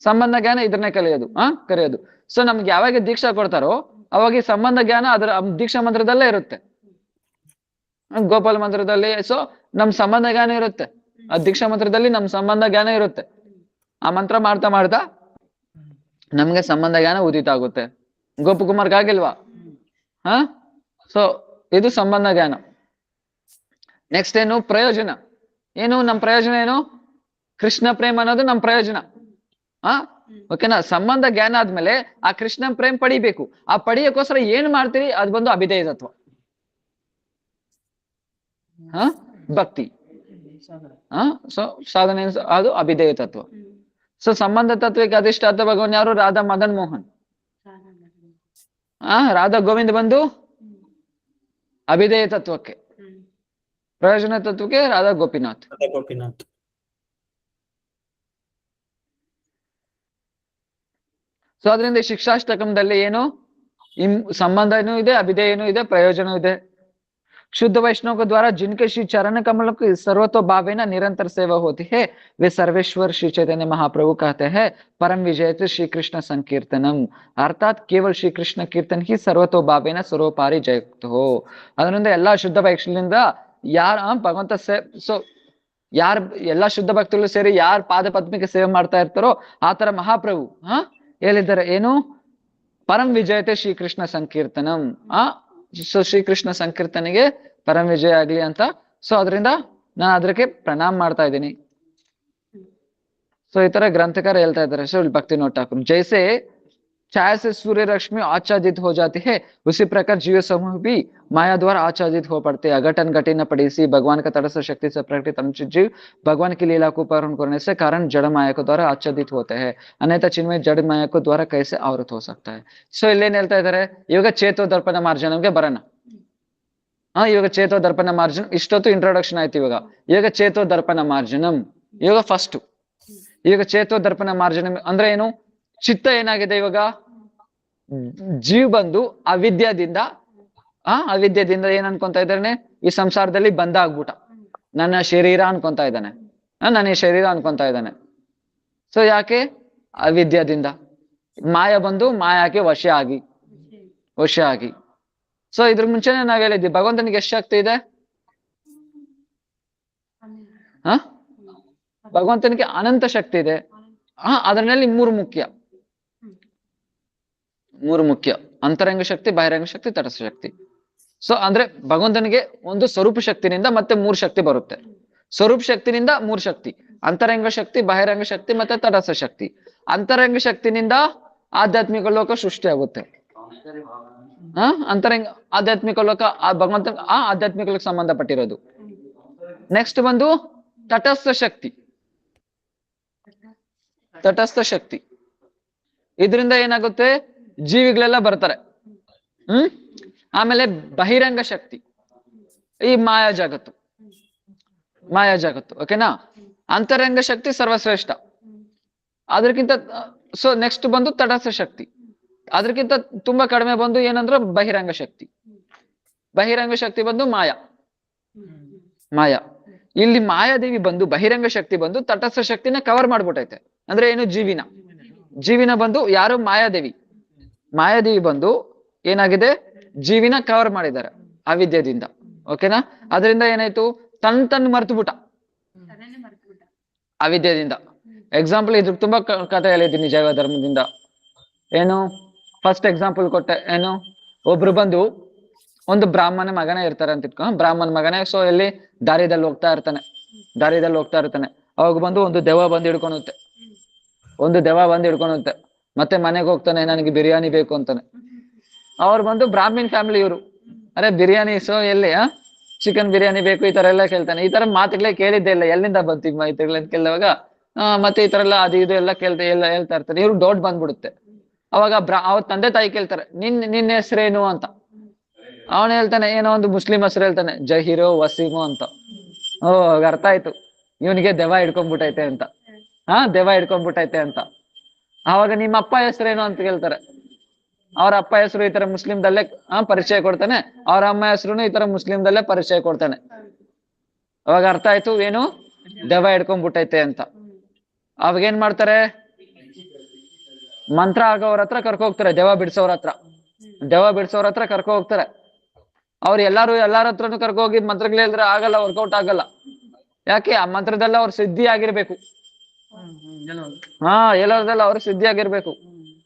[SPEAKER 1] ಸಂಬಂಧ ಜ್ಞಾನ ಇದನ್ನೇ ಕಲಿಯೋದು. ಸೊ ನಮ್ಗೆ ಯಾವಾಗ ದೀಕ್ಷಾ ಕೊಡ್ತಾರೋ ಅವಾಗ ಈ ಸಂಬಂಧ ಜ್ಞಾನ ಅದರ ದೀಕ್ಷಾ ಮಂತ್ರದಲ್ಲೇ ಇರುತ್ತೆ. ಗೋಪಾಲ ಮಂತ್ರದಲ್ಲಿ ಸೊ ನಮ್ ಸಂಬಂಧ ಜ್ಞಾನ ಇರುತ್ತೆ. ಆ ದೀಕ್ಷಾ ಮಂತ್ರದಲ್ಲಿ ನಮ್ ಸಂಬಂಧ ಜ್ಞಾನ ಇರುತ್ತೆ. ಆ ಮಂತ್ರ ಮಾಡ್ತಾ ಮಾಡ್ತಾ ನಮ್ಗೆ ಸಂಬಂಧ ಜ್ಞಾನ ಉದಿತ ಆಗುತ್ತೆ. ಗೋಪಕುಮಾರ್ಗೆ ಆಗಿಲ್ವಾ? ಸೊ ಇದು ಸಂಬಂಧ ಜ್ಞಾನ. ನೆಕ್ಸ್ಟ್ ಏನು? ಪ್ರಯೋಜನ. ಏನು ನಮ್ ಪ್ರಯೋಜನ? ಏನು? ಕೃಷ್ಣ ಪ್ರೇಮ ಅನ್ನೋದು ನಮ್ ಪ್ರಯೋಜನ. ಓಕೆನಾ? ಸಂಬಂಧ ಜ್ಞಾನ ಆದ್ಮೇಲೆ ಆ ಕೃಷ್ಣ ಪ್ರೇಮ್ ಪಡಿಬೇಕು. ಆ ಪಡಿಯಕ್ಕೋಸ್ಕರ ಏನ್ ಮಾಡ್ತೀರಿ? ಅದು ಬಂದು ಅಭಿಧೇಯ ತತ್ವ, ಭಕ್ತಿ. ಸೊ ಸಾಧನೆ ಅದು ಅಭಿಧೇಯ ತತ್ವ. ಸೊ ಸಂಬಂಧ ತತ್ವಕ್ಕೆ ಅಧಿಷ್ಠಾತ ಭಗವಾನ್ ಯಾರು? ರಾಧಾ ಮದನ್ ಮೋಹನ್. ರಾಧಾ ಗೋವಿಂದ್ ಬಂದು ಅಭಿಧೇಯ ತತ್ವಕ್ಕೆ, ಪ್ರಯೋಜನ ತತ್ವಕ್ಕೆ ರಾಧಾ ಗೋಪಿನಾಥ್.
[SPEAKER 3] ಗೋಪಿನಾಥ್.
[SPEAKER 1] ಸೊ ಅದರಿಂದ ಈ ಶಿಕ್ಷಾಷ್ಟಕಂದಲ್ಲಿ ಏನು? ಸಂಬಂಧನೂ ಇದೆ, ಅಭಿಧೇಯನೂ ಇದೆ, ಪ್ರಯೋಜನವೂ ಇದೆ. शुद्ध वैष्णव के द्वारा जिनके श्री चरण कमल की सर्वतो भावेना निरंतर सेवा होती है वे सर्वेश्वर श्री चैतन्य महाप्रभु कहते हैं परम विजय श्री कृष्ण संकीर्तनम, अर्थात केवल श्री कृष्ण कीर्तन ही सर्वतो भावेना सर्वोपारी जयुक्त हो. ಅದರಿಂದ ಎಲ್ಲಾ ಶುದ್ಧ ಭಕ್ತರಿಂದ ಯಾರ ಭಗವಂತ ಸೊ ಯಾರ ಎಲ್ಲಾ ಶುದ್ಧ ಭಕ್ತರು ಸೇರಿ ಯಾರ ಪಾದ ಪದ್ಮಕ್ಕೆ ಸೇವೆ ಮಾಡ್ತಾ ಇರ್ತಾರೋ ಆ ತರ ಮಹಾಪ್ರಭು ಹೇಳಿದ್ದಾರೆ ಏನು? ಪರಂ ವಿಜಯತೆ ಶ್ರೀಕೃಷ್ಣ ಸಂಕೀರ್ತನಂ. ಸೊ ಶ್ರೀಕೃಷ್ಣ ಸಂಕೀರ್ತನೆಗೆ ಪರಂ ವಿಜಯ ಆಗ್ಲಿ ಅಂತ. ಸೊ ಅದರಿಂದ ನಾನು ಅದಕ್ಕೆ ಪ್ರಣಾಮ ಮಾಡ್ತಾ ಇದ್ದೀನಿ. ಸೊ ಈ ತರ ಗ್ರಂಥಕಾರ ಹೇಳ್ತಾ ಇದ್ದಾರೆ. ಸೊ ಭಕ್ತಿ ನೋಟ್ ಠಾಕುರ್ ಜೈಸೆ छाया से सूर्य रश्मि आच्छादित हो जाती है उसी प्रकार जीव समूह भी माया द्वारा आच्छादित हो पड़ते हैं. अघटन घटी न पड़ी सी भगवान का तटस्थ शक्ति से प्रकटित अनुचित जीव भगवान की लीला को पारण करने से कारण जड़ माया को द्वारा आच्छादित होते हैं, अन्यथा चिन्मय जड़ माया को द्वारा कैसे आवृत हो सकता है. ಸೊ ಇಲ್ಲೇನ್ ಹೇಳ್ತಾ ಇದಾರೆ? ಇವಾಗ ಚೇತೋ ದರ್ಪಣ ಮಾರ್ಜನಂಗೆ ಬರೋಣ. ಇವಾಗ ಚೇತೋ ದರ್ಪಣ ಮಾರ್ಜನ ಇಷ್ಟೊತ್ತು ಇಂಟ್ರೊಡಕ್ಷನ್ ಆಯ್ತು. ಇವಾಗ ಚೇತೋ ದರ್ಪಣ ಮಾರ್ಜನಂ ಇವಾಗ ಫಸ್ಟ್. ಈಗ ಚೇತೋ ದರ್ಪಣ ಮಾರ್ಜನಂ ಅಂದ್ರೆ ಏನು? ಚಿತ್ತ ಏನಾಗಿದೆ ಇವಾಗ? ಜೀವ್ ಬಂದು ಅವಿದ್ಯಾದಿಂದ ಏನ್ ಅನ್ಕೊಂತ ಇದ್ದಾನೆ? ಈ ಸಂಸಾರದಲ್ಲಿ ಬಂದ ಆಗ್ಬಿಟ್ಟ. ನನ್ನ ಶರೀರ ಅನ್ಕೊಂತ ಇದ್ದಾನೆ, ನನ್ನ ಶರೀರ ಅನ್ಕೊಂತ ಇದ್ದಾನೆ. ಸೊ ಯಾಕೆ? ಅವಿದ್ಯಾದಿಂದ ಮಾಯ ಬಂದು ಮಾಯಾಕೆ ವಶ ಆಗಿ. ಸೊ ಇದ್ರ ಮುಂಚೆನೆ ನಾವ್ ಹೇಳಿದ್ವಿ ಭಗವಂತನಿಗೆ ಎಷ್ಟು ಶಕ್ತಿ ಇದೆ? ಭಗವಂತನಿಗೆ ಅನಂತ ಶಕ್ತಿ ಇದೆ. ಅದರಲ್ಲಿ ಮೂರು ಮುಖ್ಯ: ಅಂತರಂಗ ಶಕ್ತಿ, ಬಹಿರಂಗ ಶಕ್ತಿ, ತಟಸ್ಥ ಶಕ್ತಿ. ಸೊ ಅಂದ್ರೆ ಭಗವಂತನಿಗೆ ಒಂದು ಸ್ವರೂಪ ಶಕ್ತಿನಿಂದ ಮತ್ತೆ 3 ಶಕ್ತಿ ಬರುತ್ತೆ. ಸ್ವರೂಪ ಶಕ್ತಿನಿಂದ 3 ಶಕ್ತಿ: ಅಂತರಂಗ ಶಕ್ತಿ, ಬಹಿರಂಗ ಶಕ್ತಿ ಮತ್ತೆ ತಟಸ್ಥ ಶಕ್ತಿ. ಅಂತರಂಗ ಶಕ್ತಿನಿಂದ ಆಧ್ಯಾತ್ಮಿಕ ಲೋಕ ಸೃಷ್ಟಿ ಆಗುತ್ತೆ. ಅಂತರಂಗ ಆಧ್ಯಾತ್ಮಿಕ ಲೋಕ ಭಗವಂತ ಆಧ್ಯಾತ್ಮಿಕ ಲೋಕ ಸಂಬಂಧಪಟ್ಟಿರೋದು. ನೆಕ್ಸ್ಟ್ ಬಂದು ತಟಸ್ಥ ಶಕ್ತಿ. ಇದರಿಂದ ಏನಾಗುತ್ತೆ? ಜೀವಿಗಳೆಲ್ಲ ಬರ್ತಾರೆ. ಆಮೇಲೆ ಬಹಿರಂಗ ಶಕ್ತಿ, ಈ ಮಾಯಾ ಜಗತ್ತು. ಓಕೆನಾ? ಅಂತರಂಗ ಶಕ್ತಿ ಸರ್ವಶ್ರೇಷ್ಠ. ಅದಕ್ಕಿಂತ ಸೊ ನೆಕ್ಸ್ಟ್ ಬಂದು ತಟಸ್ಥ ಶಕ್ತಿ. ಅದಕ್ಕಿಂತ ತುಂಬಾ ಕಡಿಮೆ ಬಂದು ಏನಂದ್ರೆ ಬಹಿರಂಗ ಶಕ್ತಿ ಬಂದು ಮಾಯಾ. ಇಲ್ಲಿ ಮಾಯಾದೇವಿ ಬಂದು ಬಹಿರಂಗ ಶಕ್ತಿ ಬಂದು ತಟಸ್ಥ ಶಕ್ತಿನ ಕವರ್ ಮಾಡ್ಬಿಟ್ಟೈತೆ. ಅಂದ್ರೆ ಏನು? ಜೀವಿನ ಬಂದು ಯಾರು? ಮಾಯಾದೇವಿ ಬಂದು ಏನಾಗಿದೆ? ಜೀವಿನ ಕವರ್ ಮಾಡಿದ್ದಾರೆ ಅವಿದ್ಯದಿಂದ. ಓಕೆನಾ? ಅದರಿಂದ ಏನಾಯ್ತು? ತನ್ನ ಮರ್ತು ಬಿಟ್ಟ ಅವಿದ್ಯದಿಂದ. ಎಕ್ಸಾಂಪಲ್ ಇದ್ರ ತುಂಬಾ ಕಥೆ ಹೇಳಿದ್ದೀನಿ ಜೈವ ಧರ್ಮದಿಂದ. ಏನು? ಫಸ್ಟ್ ಎಕ್ಸಾಂಪಲ್ ಕೊಟ್ಟೆ. ಏನು? ಒಬ್ರು ಬಂದು ಒಂದು ಬ್ರಾಹ್ಮಣ ಮಗನೇ ಇರ್ತಾರೆ ಅಂತ ಇಟ್ಕೊ. ಬ್ರಾಹ್ಮಣ ಮಗನೇ ಸೊ ಎಲ್ಲಿ ದಾರಿದಲ್ಲಿ ಹೋಗ್ತಾ ಇರ್ತಾನೆ. ಅವಾಗ ಬಂದು ಒಂದು ದೆವ್ವ ಬಂದು ಹಿಡ್ಕೊಳುತ್ತೆ. ಮತ್ತೆ ಮನೆಗೆ ಹೋಗ್ತಾನೆ, ನನಗೆ ಬಿರಿಯಾನಿ ಬೇಕು ಅಂತಾನೆ. ಅವ್ರು ಬಂದು ಬ್ರಾಹ್ಮಣ ಫ್ಯಾಮಿಲಿ ಇವರು. ಅರೆ ಬಿರಿಯಾನಿ, ಸೊ ಎಲ್ಲಿ ಚಿಕನ್ ಬಿರಿಯಾನಿ ಬೇಕು ಈ ತರ ಎಲ್ಲ ಕೇಳ್ತಾನೆ. ಈ ತರ ಮಾತುಗಳೇ ಕೇಳಿದ್ದೆ ಇಲ್ಲ, ಎಲ್ಲಿಂದ ಬಂತು ಈ ಮಾತುಗಳು ಅಂತ ಕೇಳಿದಾಗ ಮತ್ತೆ ಈ ತರ ಎಲ್ಲ ಅದು ಇದು ಎಲ್ಲ ಹೇಳ್ತಾ ಇರ್ತಾರೆ. ಇವ್ರು ಡೌಟ್ ಬಂದ್ಬಿಡುತ್ತೆ. ಅವಾಗ ಅವ್ರ ತಂದೆ ತಾಯಿ ಕೇಳ್ತಾರೆ, ನಿನ್ನ ಹೆಸರೇನು ಅಂತ. ಅವನು ಹೇಳ್ತಾನೆ ಏನೋ ಒಂದು ಮುಸ್ಲಿಂ ಹೆಸರು ಹೇಳ್ತಾನೆ, ಜಹೀರೋ ವಸೀಮು ಅಂತ. ಅರ್ಥ ಆಯ್ತು, ಇವನಿಗೆ ದೆವ್ವ ಹಿಡ್ಕೊಂಡ್ಬಿಟ್ಟೈತೆ ಅಂತ. ಅವಾಗ ನಿಮ್ಮ ಅಪ್ಪ ಹೆಸರೇನು ಅಂತ ಕೇಳ್ತಾರೆ. ಅವ್ರ ಅಪ್ಪ ಹೆಸರು ಈ ತರ ಮುಸ್ಲಿಂದಲ್ಲೇ ಪರಿಚಯ ಕೊಡ್ತಾನೆ, ಅವ್ರ ಅಮ್ಮ ಹೆಸರು ಈ ತರ ಮುಸ್ಲಿಂದಲ್ಲೇ ಪರಿಚಯ ಕೊಡ್ತಾನೆ. ಅವಾಗ ಅರ್ಥ ಆಯ್ತು ಏನು? ದೆವ್ವ ಹಿಡ್ಕೊಂಡ್ಬಿಟ್ಟೈತೆ ಅಂತ. ಅವಾಗ ಏನ್ ಮಾಡ್ತಾರೆ? ಮಂತ್ರ ಆಗೋವ್ರ ಹತ್ರ ಕರ್ಕೊ ಹೋಗ್ತಾರೆ, ದೆವ್ವ ಬಿಡ್ಸೋರ ಹತ್ರ ಕರ್ಕೊ ಹೋಗ್ತಾರೆ. ಅವ್ರು ಎಲ್ಲಾರ ಹತ್ರನು ಕರ್ಕೊ ಹೋಗಿ ಮಂತ್ರಗಳು ಹೇಳಿದ್ರೆ ಆಗಲ್ಲ, ವರ್ಕೌಟ್ ಆಗಲ್ಲ. ಯಾಕೆ? ಆ ಮಂತ್ರದಲ್ಲ ಅವ್ರ ಸಿದ್ಧಿ ಆಗಿರ್ಬೇಕು. ಎಲ್ಲೋದ್ರಲ್ಲ ಅವ್ರ ಸಿದ್ಧಿ ಆಗಿರ್ಬೇಕು.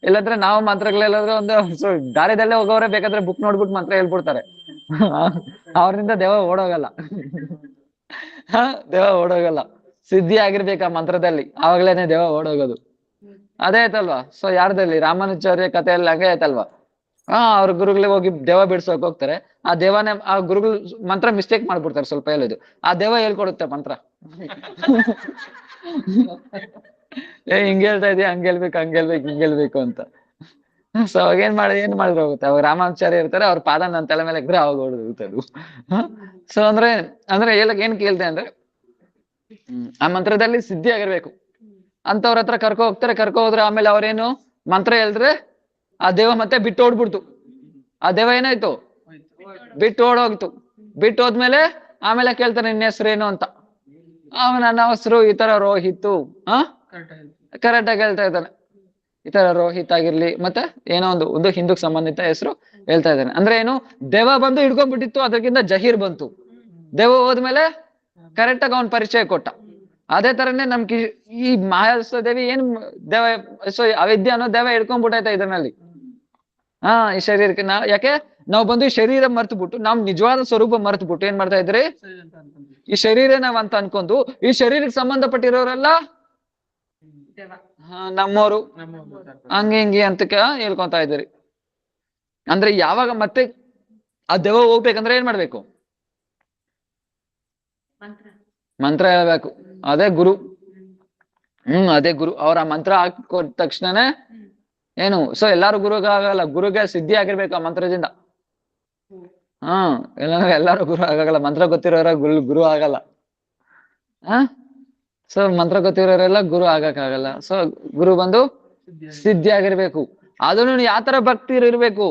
[SPEAKER 1] ಇಲ್ಲಂದ್ರೆ ನಾವು ಮಂತ್ರಗಳೆಲ್ಲದ್ರೆ ಒಂದು ದಾರಿದಲ್ಲೇ ಹೋಗೋರೆ ಬೇಕಾದ್ರೆ ಬುಕ್ ನೋಡ್ಬಿಟ್ಟು ಮಂತ್ರ ಹೇಳ್ಬಿಡ್ತಾರೆ. ಅವ್ರಿಂದ ದೆವ್ವ ಓಡೋಗಲ್ಲ. ದೆವ್ವ ಓಡೋಗಲ್ಲ, ಸಿದ್ಧಿ ಆಗಿರ್ಬೇಕು ಆ ಮಂತ್ರದಲ್ಲಿ, ಆವಾಗ್ಲೇನೆ ದೆವ್ವ ಓಡೋಗೋದು. ಅದೇ ಆಯ್ತಲ್ವಾ? ಸೊ ಯಾರ್ದಲ್ಲಿ ರಾಮಾನುಚಾರ್ಯ ಕಥೆಯಲ್ಲಿ ಹಂಗೆ ಆಯ್ತಲ್ವಾ? ಅವ್ರ ಗುರುಗಳಿಗೆ ಹೋಗಿ ದೆವ್ವ ಬಿಡ್ಸೋಕ್ ಹೋಗ್ತಾರೆ. ಆ ದೆವ್ವನೇ ಆ ಗುರುಗಳು ಮಂತ್ರ ಮಿಸ್ಟೇಕ್ ಮಾಡ್ಬಿಡ್ತಾರೆ, ಸ್ವಲ್ಪ ಹೇಳೋದು. ಆ ದೆವ್ವ ಹೇಳ್ಕೊಡುತ್ತೆ ಮಂತ್ರ. ಹಿಂಗ್ ಹೇಳ್ತಾ ಇದೀಯ, ಹಂಗ್ ಹೇಳ್ಬೇಕು ಹಿಂಗ್ ಹೇಳ್ಬೇಕು ಅಂತ. ಸೊ ಅವಾಗ ಏನ್ ಮಾಡಿದ್ರು ಹೋಗುತ್ತೆ. ಅವಾಗ ರಾಮಾನುಚಾರ್ಯ ಇರ್ತಾರೆ, ಅವ್ರ ಪಾದ ನನ್ನ ತಲೆ ಮೇಲೆ ಇದ್ರೆ ಅವಾಗ ಹೊಡೆದೋಗುತ್ತೆ ಅದು. ಸೊ ಅಂದ್ರೆ ಏನ್ ಕೇಳ್ತೆ ಅಂದ್ರೆ ಆ ಮಂತ್ರದಲ್ಲಿ ಸಿದ್ಧಿ ಆಗಿರ್ಬೇಕು. ಅಂತವ್ರ ಹತ್ರ ಕರ್ಕೊ ಹೋದ್ರೆ ಆಮೇಲೆ ಅವ್ರೇನು ಮಂತ್ರ ಹೇಳಿದ್ರೆ ಆ ದೇವ ಮತ್ತೆ ಬಿಟ್ಟು ಓಡ್ಬಿಡ್ತು. ಆ ದೇವ ಏನಾಯ್ತು? ಬಿಟ್ಟು ಓಡೋಗ್ತು. ಬಿಟ್ಟು ಹೋದ್ಮೇಲೆ ಆಮೇಲೆ ಕೇಳ್ತಾನೆ ನಿನ್ನ ಹೆಸರೇನು ಅಂತ. ನನ್ನ ಹೆಸರು ಈ ತರ ರೋಹಿತ್ತು. ಕರೆಕ್ಟ್ ಆಗಿ ಹೇಳ್ತಾ ಇದ್ದಾನೆ, ಈ ತರ ರೋಹಿತ್ ಆಗಿರ್ಲಿ, ಮತ್ತೆ ಏನೋ ಒಂದು ಹಿಂದೂಕ್ ಸಂಬಂಧಿತ ಹೆಸರು ಹೇಳ್ತಾ ಇದ್ದಾನೆ. ಅಂದ್ರೆ ಏನು? ದೆವ್ವ ಬಂದು ಹಿಡ್ಕೊಂಡ್ಬಿಟ್ಟಿತ್ತು, ಅದಕ್ಕಿಂತ ಜಹೀರ್ ಬಂತು. ದೆವ್ವ ಹೋದ್ಮೇಲೆ ಕರೆಕ್ಟ್ ಆಗಿ ಅವನ್ ಪರಿಚಯ ಕೊಟ್ಟ. ಅದೇ ತರನೇ ನಮ್ಗೆ ಈ ಮಹಾದೇವಿ ಏನ್ ದೇವ, ಸೊ ಅವಿದ್ಯೆ ಅನ್ನೋ ದೇವ ಹಿಡ್ಕೊಂಡ್ಬಿಟ್ಟೈತೆ ಇದರಲ್ಲಿ. ಈ ಶರೀರಕ್ಕೆ ಯಾಕೆ ನಾವು ಬಂದು ಈ ಶರೀರ ಮರ್ತ್ಬಿಟ್ಟು ನಮ್ ನಿಜವಾದ ಸ್ವರೂಪ ಮರ್ತ್ಬಿಟ್ಟು ಏನ್ ಮಾಡ್ತಾ ಇದ್ರಿ? ಈ ಶರೀರ ನಾವ್ ಅಂತ ಅನ್ಕೊಂಡು ಈ ಶರೀರಕ್ಕೆ ಸಂಬಂಧಪಟ್ಟಿರೋರೆಲ್ಲ ನಮ್ಮೋರು ಹಂಗೆ ಅಂತ ಹೇಳ್ಕೊಂತ ಇದ್ದೀರಿ. ಅಂದ್ರೆ ಯಾವಾಗ ಮತ್ತೆ ಆ ದೆವ್ವ ಹೋಗ್ಬೇಕಂದ್ರೆ ಏನ್ ಮಾಡ್ಬೇಕು? ಮಂತ್ರ ಹೇಳ್ಬೇಕು. ಅದೇ ಗುರು. ಅದೇ ಗುರು. ಅವ್ರ ಆ ಮಂತ್ರ ಹಾಕೊಟ್ಟ ತಕ್ಷಣನೇ ಏನು? ಸೊ ಎಲ್ಲಾರು ಗುರುಗ ಆಗಲ್ಲ, ಗುರುಗೆ ಸಿದ್ಧಿ ಆಗಿರ್ಬೇಕು ಆ ಮಂತ್ರದಿಂದ. ಇಲ್ಲಾಂದ್ರೆ ಎಲ್ಲಾರು ಗುರು ಆಗಲ್ಲ. ಮಂತ್ರ ಗೊತ್ತಿರೋರ ಗುರು ಆಗಲ್ಲ. ಸೊ ಮಂತ್ರ ಗೊತ್ತಿರೋರೆಲ್ಲ ಗುರು ಆಗಕ್ಕಾಗಲ್ಲ. ಸೊ ಗುರು ಬಂದು ಸಿದ್ಧಿ ಆಗಿರ್ಬೇಕು. ಅದನ್ನು ಯಾತರ ಭಕ್ತಿ ಇರ್ಬೇಕು,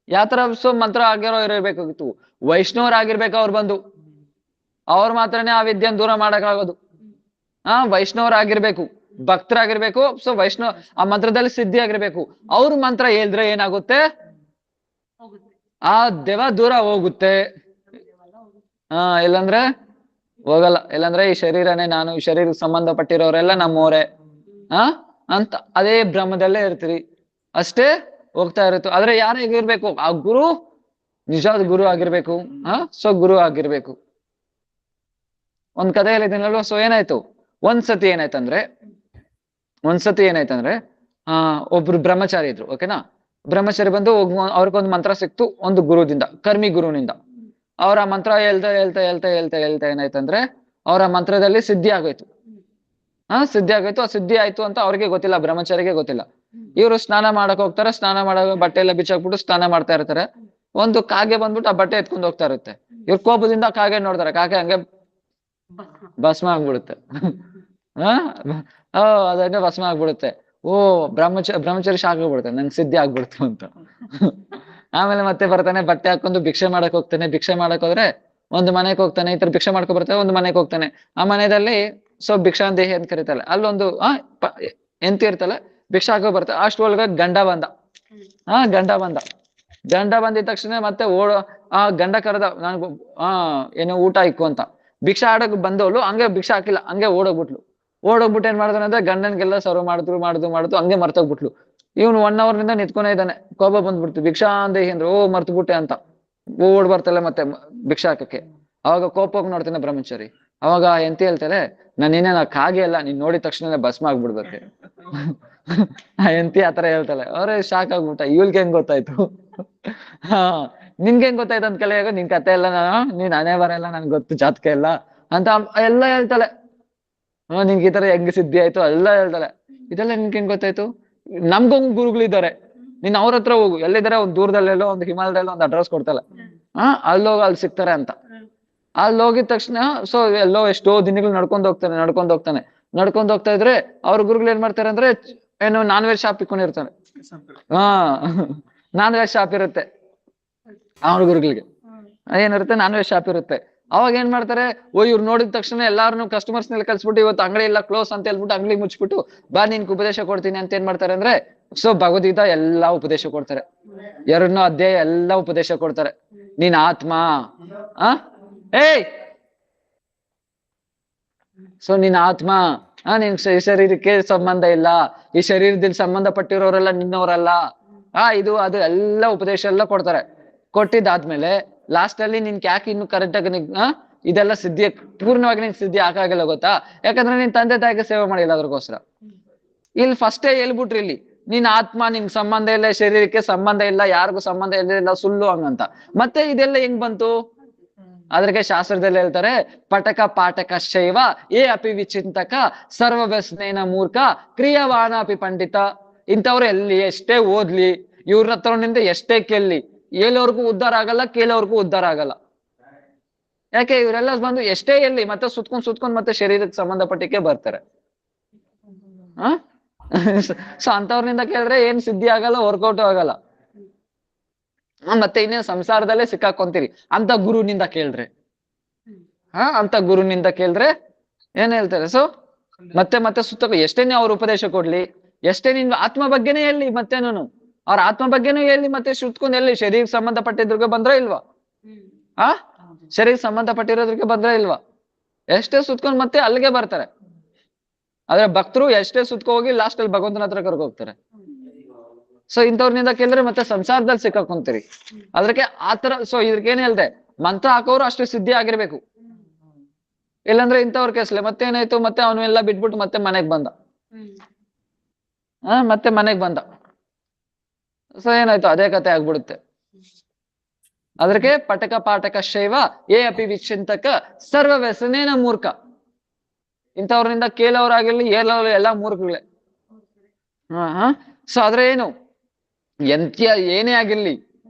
[SPEAKER 1] ಯಾತರ ಸೊ ಮಂತ್ರ ಆಗಿರೋ ಇರಬೇಕಾಗಿತ್ತು. ವೈಷ್ಣವರಾಗಿರ್ಬೇಕು ಅವ್ರು ಬಂದು. ಅವ್ರು ಮಾತ್ರನೇ ಆ ವಿದ್ಯೆಯನ್ನು ದೂರ ಮಾಡಕ್ಕಾಗೋದು. ವೈಷ್ಣವರಾಗಿರ್ಬೇಕು, ಭಕ್ತರಾಗಿರ್ಬೇಕು. ಸೊ ಆ ಮಂತ್ರದಲ್ಲಿ ಸಿದ್ಧಿ ಆಗಿರ್ಬೇಕು. ಅವ್ರು ಮಂತ್ರ ಹೇಳಿದ್ರೆ ಏನಾಗುತ್ತೆ? ಆ ದೆವ್ವ ದೂರ ಹೋಗುತ್ತೆ. ಇಲ್ಲಂದ್ರೆ ಹೋಗಲ್ಲ. ಇಲ್ಲಾಂದ್ರೆ ಈ ಶರೀರನೇ ನಾನು, ಈ ಶರೀರಕ್ಕೆ ಸಂಬಂಧಪಟ್ಟಿರೋರೆಲ್ಲ ನಮ್ಮೋರೆ ಅಂತ ಅದೇ ಭ್ರಮದಲ್ಲೇ ಇರ್ತೀರಿ. ಅಷ್ಟೇ ಹೋಗ್ತಾ ಇರುತ್ತೆ. ಆದ್ರೆ ಯಾರಾಗಿರ್ಬೇಕು? ಆ ಗುರು ನಿಜವಾದ ಗುರು ಆಗಿರ್ಬೇಕು. ಸೊ ಗುರು ಆಗಿರ್ಬೇಕು. ಒಂದ್ ಕಥೆ ಹೇಳಿದ್ದೀನಲ್ವ. ಸೊ ಏನಾಯ್ತು? ಒಂದ್ಸತಿ ಏನಾಯ್ತಂದ್ರೆ ಒಬ್ರು ಬ್ರಹ್ಮಚಾರಿ ಇದ್ರು. ಓಕೆನಾ? ಬ್ರಹ್ಮಚಾರಿ ಬಂದು ಅವ್ರಿಗೊಂದು ಮಂತ್ರ ಸಿಕ್ತು ಒಂದು ಗುರುದಿಂದ, ಕರ್ಮಿ ಗುರುವಿನಿಂದ. ಅವ್ರ ಆ ಮಂತ್ರ ಹೇಳ್ತಾ ಏನಾಯ್ತಂದ್ರೆ ಅವ್ರ ಮಂತ್ರದಲ್ಲಿ ಸಿದ್ಧಿ ಆಗೋಯ್ತು. ಸಿದ್ಧಿ ಆಗೋಯ್ತು. ಆ ಸಿದ್ಧಿ ಆಯ್ತು ಅಂತ ಅವ್ರಿಗೆ ಗೊತ್ತಿಲ್ಲ, ಬ್ರಹ್ಮಚಾರಿಗೆ ಗೊತ್ತಿಲ್ಲ. ಇವ್ರು ಸ್ನಾನ ಮಾಡಕ್ ಹೋಗ್ತಾರೆ. ಸ್ನಾನ ಮಾಡೋ ಬಟ್ಟೆ ಎಲ್ಲ ಬಿಚ್ಚಾಕ್ಬಿಟ್ಟು ಸ್ನಾನ ಮಾಡ್ತಾ ಇರ್ತಾರೆ. ಒಂದು ಕಾಗೆ ಬಂದ್ಬಿಟ್ಟು ಆ ಬಟ್ಟೆ ಎತ್ಕೊಂಡು ಹೋಗ್ತಾ ಇರುತ್ತೆ. ಇವ್ರ ಕೋಪದಿಂದ ಕಾಗೆ ನೋಡ್ತಾರೆ. ಕಾಗೆ ಹಂಗೆ ಭಸ್ಮ ಆಗ್ಬಿಡುತ್ತೆ. ಅದನ್ನೇ ಭಸ್ಮ ಆಗ್ಬಿಡುತ್ತೆ. ಬ್ರಹ್ಮಚಾರಿ ಶಾಕ್ ಆಗ್ಬಿಡುತ್ತೆ, ನಂಗೆ ಸಿದ್ಧಿ ಆಗ್ಬಿಡ್ತು ಅಂತ. ಆಮೇಲೆ ಮತ್ತೆ ಬರ್ತಾನೆ, ಬಟ್ಟೆ ಹಾಕೊಂಡು ಭಿಕ್ಷೆ ಮಾಡಕ್ ಹೋಗ್ತಾನೆ. ಭಿಕ್ಷೆ ಮಾಡಕ್ ಹೋದ್ರೆ ಒಂದು ಮನೆಗೆ ಹೋಗ್ತಾನೆ. ಈ ತರ ಭಿಕ್ಷೆ ಮಾಡ್ಕೊ ಬರ್ತಾನೆ. ಒಂದು ಮನೆಗೆ ಹೋಗ್ತಾನೆ. ಆ ಮನೆಯಲ್ಲಿ ಸೊ ಭಿಕ್ಷಾಂದೇಹಿ ಅಂತ ಕರೀತಲ್ಲ, ಅಲ್ಲೊಂದು ಎಂತಿ ಇರ್ತಲ್ಲ, ಭಿಕ್ಷೆ ಹಾಕೋ ಬರ್ತಾರೆ. ಅಷ್ಟು ಒಳಗ ಗಂಡ ಬಂದಿದ ತಕ್ಷಣ ಮತ್ತೆ ಗಂಡ ಕರೆದ, ನನ್ಗು ಏನೋ ಊಟ ಇಕ್ಕು ಅಂತ. ಭಿಕ್ಷೆ ಆಡಕ್ ಬಂದವಳು ಹಂಗೆ ಭಿಕ್ಷೆ ಹಾಕಿಲ್ಲ, ಹಂಗೆ ಓಡೋಗ್ಬಿಟ್ಟು ಏನ್ ಮಾಡ್ತಾನೆ ಅಂದ್ರೆ ಗಂಡನ್ಗೆಲ್ಲ ಸರ್ವ್ ಮಾಡುದು ಹಂಗೆ ಮರ್ತೋಗ್ಬಿಟ್ಲು. ಇವನು 1 hour ನಿಂದ ನಿಂತ್ಕೊಂಡೇ ಇದ್ದಾನೆ. ಕೋಪ ಬಂದ್ಬಿಡ್ತು, ಭಿಕ್ಷಾಂದೇಹಿ ಅಂದ್ರೆ ಮರ್ತ್ಬಿಟ್ಟೆ ಅಂತ ಓಡ್ ಬರ್ತಲ್ಲ ಮತ್ತೆ ಭಿಕ್ಷೆ ಹಾಕಕ್ಕೆ. ಅವಾಗ ಕೋಪ ಹೋಗಿ ನೋಡ್ತಾನೆ ಬ್ರಹ್ಮಚಾರಿ. ಅವಾಗ ಎಂತ ಹೇಳ್ತಾರೆ, ನಾನಿನ್ನ ಕಾಗೆ ಅಲ್ಲ, ನೀನ್ ನೋಡಿದ ತಕ್ಷಣ ಭಸ್ಮ ಆಗ್ಬಿಡ್ಬೇಕು. ಎಂತಿ ಆತರ ಹೇಳ್ತಾಳೆ. ಅವ್ರೆ ಶಾಕ್ ಆಗ್ಬಿಟ್ಟ, ಇವಳ್ಗೆ ಹೆಂಗ್ ಗೊತ್ತಾಯ್ತು? ನಿನ್ಗೆ ಹೆಂಗ್ ಗೊತ್ತಾಯ್ತು ಅಂತ ಕೇಳಿದಾಗ, ನಿನ್ ಕತೆ ಎಲ್ಲ ನೀನ್ ಹಣೆ ಬರಲ್ಲ, ನನ್ಗೆ ಗೊತ್ತು ಜಾತಕ ಎಲ್ಲ ಅಂತ ಎಲ್ಲ ಹೇಳ್ತಾಳೆ. ನಿನ್ಗೆ ಈ ತರ ಹೆಂಗ್ ಸಿದ್ಧಿ ಆಯ್ತು ಎಲ್ಲ ಹೇಳ್ತಾಳೆ. ಇದೆಲ್ಲ ನಿನ್ಗೆ ಹೆಂಗ್ ಗೊತ್ತಾಯ್ತು? ನಮ್ಗೊಂದ್ ಗುರುಗಳಿದ್ದಾರೆ, ನೀನ್ ಅವ್ರ ಹತ್ರ ಹೋಗು. ಎಲ್ಲಿದ್ದಾರೆ? ಒಂದ್ ದೂರದಲ್ಲೆಲ್ಲೋ, ಒಂದು ಹಿಮಾಲಯದಲ್ಲೋ ಒಂದು ಅಡ್ರೆಸ್ ಕೊಡ್ತಾಳೆ. ಅಲ್ಲೋಗಿ ಅಲ್ಲಿ ಸಿಗ್ತಾರೆ ಅಂತ. ಅಲ್ಲಿ ಹೋಗಿದ ತಕ್ಷಣ ಸೊ ಎಲ್ಲೋ ಎಷ್ಟೋ ದಿನಗಳು ನಡ್ಕೊಂಡ್ ಹೋಗ್ತಾ ಇದ್ರೆ ಅವ್ರ ಗುರುಗಳು ಏನ್ ಮಾಡ್ತಾರೆ ಅಂದ್ರೆ ಏನು ನಾನ್ ವೆಜ್ ಶಾಪ್ ಇಟ್ಕೊಂಡಿರ್ತಾನೆ. ನಾನ್ ವೆಜ್ ಶಾಪ್ ಇರುತ್ತೆ ಅವ್ರ ಗುರುಗಳಿಗೆ. ಏನಿರುತ್ತೆ? ನಾನ್ ವೆಜ್ ಶಾಪ್ ಇರುತ್ತೆ. ಅವಾಗ ಏನ್ ಮಾಡ್ತಾರೆ, ಇವ್ರು ನೋಡಿದ ತಕ್ಷಣ ಎಲ್ಲಾರು ಕಸ್ಟಮರ್ಸ್ ನಲ್ಲಿ ಕಳ್ಸ್ಬಿಟ್ಟು ಇವತ್ತು ಅಂಗಡಿ ಎಲ್ಲ ಕ್ಲೋಸ್ ಅಂತ ಹೇಳ್ಬಿಟ್ಟು ಅಂಗಡಿ ಮುಚ್ಬಿಟ್ಟು ಬಾ ನಿನ್ಗೆ ಉಪದೇಶ ಕೊಡ್ತೀನಿ ಅಂತ ಏನ್ ಮಾಡ್ತಾರೆ ಅಂದ್ರೆ ಸೊ ಭಗವದ್ಗೀತಾ ಎಲ್ಲಾ ಉಪದೇಶ ಕೊಡ್ತಾರೆ, 2 ಅಧ್ಯಾಯ ಎಲ್ಲಾ ಉಪದೇಶ ಕೊಡ್ತಾರೆ. ನೀನ್ ಆತ್ಮ, ಆ ಏಯ್ ಸೊ ನೀನ್ ಆತ್ಮ, ನಿನ್ ಶರೀರಕ್ಕೆ ಸಂಬಂಧ ಇಲ್ಲ, ಈ ಶರೀರದಲ್ಲಿ ಸಂಬಂಧಪಟ್ಟಿರೋರೆಲ್ಲ ನಿನ್ನವರಲ್ಲ, ಇದು ಅದು ಎಲ್ಲ ಉಪದೇಶ ಎಲ್ಲ ಕೊಡ್ತಾರೆ. ಕೊಟ್ಟಿದ್ದಾದ್ಮೇಲೆ ಲಾಸ್ಟ್ ಅಲ್ಲಿ ನಿನ್ಗೆ ಯಾಕೆ ಇನ್ನು ಕರೆಕ್ಟ್ ಆಗಿ ಇದೆಲ್ಲ ಸಿದ್ಧಿ ಪೂರ್ಣವಾಗಿ ನಿನ್ ಸಿದ್ಧಿ ಹಾಕಾಗಿಲ್ಲ ಗೊತ್ತಾ? ಯಾಕಂದ್ರೆ ನೀನ್ ತಂದೆ ತಾಯಿಗೆ ಸೇವೆ ಮಾಡಿಲ್ಲ ಅದ್ರಗೋಸ್ಕರ. ಇಲ್ಲಿ ಫಸ್ಟೇ ಹೇಳ್ಬಿಟ್ರಿ, ಇಲ್ಲಿ ನೀನ್ ಆತ್ಮ, ನಿನ್ ಸಂಬಂಧ ಇಲ್ಲ, ಶರೀರಕ್ಕೆ ಸಂಬಂಧ ಇಲ್ಲ, ಯಾರಿಗೂ ಸಂಬಂಧ ಇಲ್ಲ, ಸುಳ್ಳು ಹಂಗಂತ. ಮತ್ತೆ ಇದೆಲ್ಲ ಹೆಂಗ್ ಬಂತು? ಅದ್ರಿಗೆ ಶಾಸ್ತ್ರದಲ್ಲಿ ಹೇಳ್ತಾರೆ, ಪಟಕ ಪಾಠಕ ಶೈವ ಏ ಅಪಿ ವಿಚಿಂತಕ ಸರ್ವ ವ್ಯಸನೇನ ಮೂರ್ಖ ಕ್ರಿಯವಾನ ಅಪಿ ಪಂಡಿತ. ಇಂಥವ್ರು ಎಷ್ಟೇ ಓದ್ಲಿ, ಇವ್ರ ಹತ್ರನಿಂದ ಎಷ್ಟೇ ಕೇಳಲಿ, ಹೇಳೋರ್ಗೂ ಉದ್ಧಾರ ಆಗಲ್ಲ, ಕೇಳೋರ್ಗೂ ಉದ್ಧಾರ ಆಗಲ್ಲ. ಯಾಕೆ? ಇವರೆಲ್ಲ ಬಂದು ಎಷ್ಟೇ ಎಲ್ಲಿ ಮತ್ತೆ ಸುತ್ಕೊಂಡ್ ಮತ್ತೆ ಶರೀರಕ್ಕೆ ಸಂಬಂಧಪಟ್ಟಿಕ್ಕೆ ಬರ್ತಾರೆ. ಸೊ ಅಂತವ್ರನಿಂದ ಕೇಳಿದ್ರೆ ಏನ್ ಸಿದ್ಧಿ ಆಗಲ್ಲ, ವರ್ಕೌಟ್ ಆಗಲ್ಲ. ಮತ್ತೆ ಇನ್ನೇನು ಸಂಸಾರದಲ್ಲೇ ಸಿಕ್ಕಾಕೊಂತೀರಿ. ಅಂತ ಗುರುನಿಂದ ಕೇಳ್ರೆ ಅಂತ ಗುರುನಿಂದ ಕೇಳ್ರೆ ಏನ್ ಹೇಳ್ತಾರೆ? ಸೊ ಮತ್ತೆ ಸುತ್ತ ಎಷ್ಟೇನೆ ಅವ್ರ ಉಪದೇಶ ಕೊಡ್ಲಿ, ಎಷ್ಟೇ ನಿನ್ ಆತ್ಮ ಬಗ್ಗೆನೇ ಹೇಳಿ, ಮತ್ತೇನು ಅವ್ರ ಆತ್ಮ ಬಗ್ಗೆನೂ ಹೇಳಿ, ಮತ್ತೆ ಸುತ್ಕೊಂಡ್ ಎಲ್ಲಿ ಶರೀರ ಸಂಬಂಧಪಟ್ಟಿದ್ರಿಗೆ ಬಂದ್ರ ಇಲ್ವಾ? ಶರೀರ ಸಂಬಂಧಪಟ್ಟಿರೋದ್ರಿಗೆ ಬಂದ್ರ ಇಲ್ವಾ? ಎಷ್ಟೇ ಸುತ್ಕೊಂಡ್ ಮತ್ತೆ ಅಲ್ಲಿಗೆ ಬರ್ತಾರೆ. ಆದ್ರೆ ಭಕ್ತರು ಎಷ್ಟೇ ಸುತ್ಕೊ ಹೋಗಿ ಲಾಸ್ಟ್ ಅಲ್ಲಿ ಭಗವಂತನ ಹತ್ರ ಕರ್ಕೊ ಹೋಗ್ತಾರೆ. ಸೊ ಇಂಥವ್ರನಿಂದ ಕೇಳಿದ್ರೆ ಮತ್ತೆ ಸಂಸಾರದಲ್ಲಿ ಸಿಕ್ಕಾಕೊಂತೀರಿ. ಅದಕ್ಕೆ ಆತರ. ಸೊ ಇದಕ್ಕೇನ್ ಹೇಳ್ದೆ, ಮಂತ್ರ ಹಾಕೋರು ಅಷ್ಟು ಸಿದ್ಧಿ ಆಗಿರ್ಬೇಕು, ಇಲ್ಲಾಂದ್ರೆ ಇಂಥವ್ರ ಕೇಸ್ಲೆ ಮತ್ತೇನಾಯ್ತು, ಮತ್ತೆ ಅವನ್ನೆಲ್ಲ ಬಿಟ್ಬಿಟ್ಟು ಮತ್ತೆ ಮನೆಗ್ ಬಂದ. ಮತ್ತೆ ಮನೆಗ್ ಬಂದ. ಸೊ ಏನಾಯ್ತು, ಅದೇ ಕತೆ ಆಗ್ಬಿಡುತ್ತೆ. ಅದಕ್ಕೆ ಪಟಕ ಪಾಠಕ ಶೈವ ಏ ಅಪಿ ವಿಚಿಂತಕ ಸರ್ವ ವ್ಯಸನೇನ ಮೂರ್ಖ. ಇಂಥವ್ರನಿಂದ ಕೇಳೋರಾಗಿರ್ಲಿ ಹೇಳೋರು ಎಲ್ಲಾ ಮೂರ್ಖಗಳೇ. ಸೊ ಆದ್ರೆ ಏನು, ಏನೇ ಆಗಿರ್ಲಿ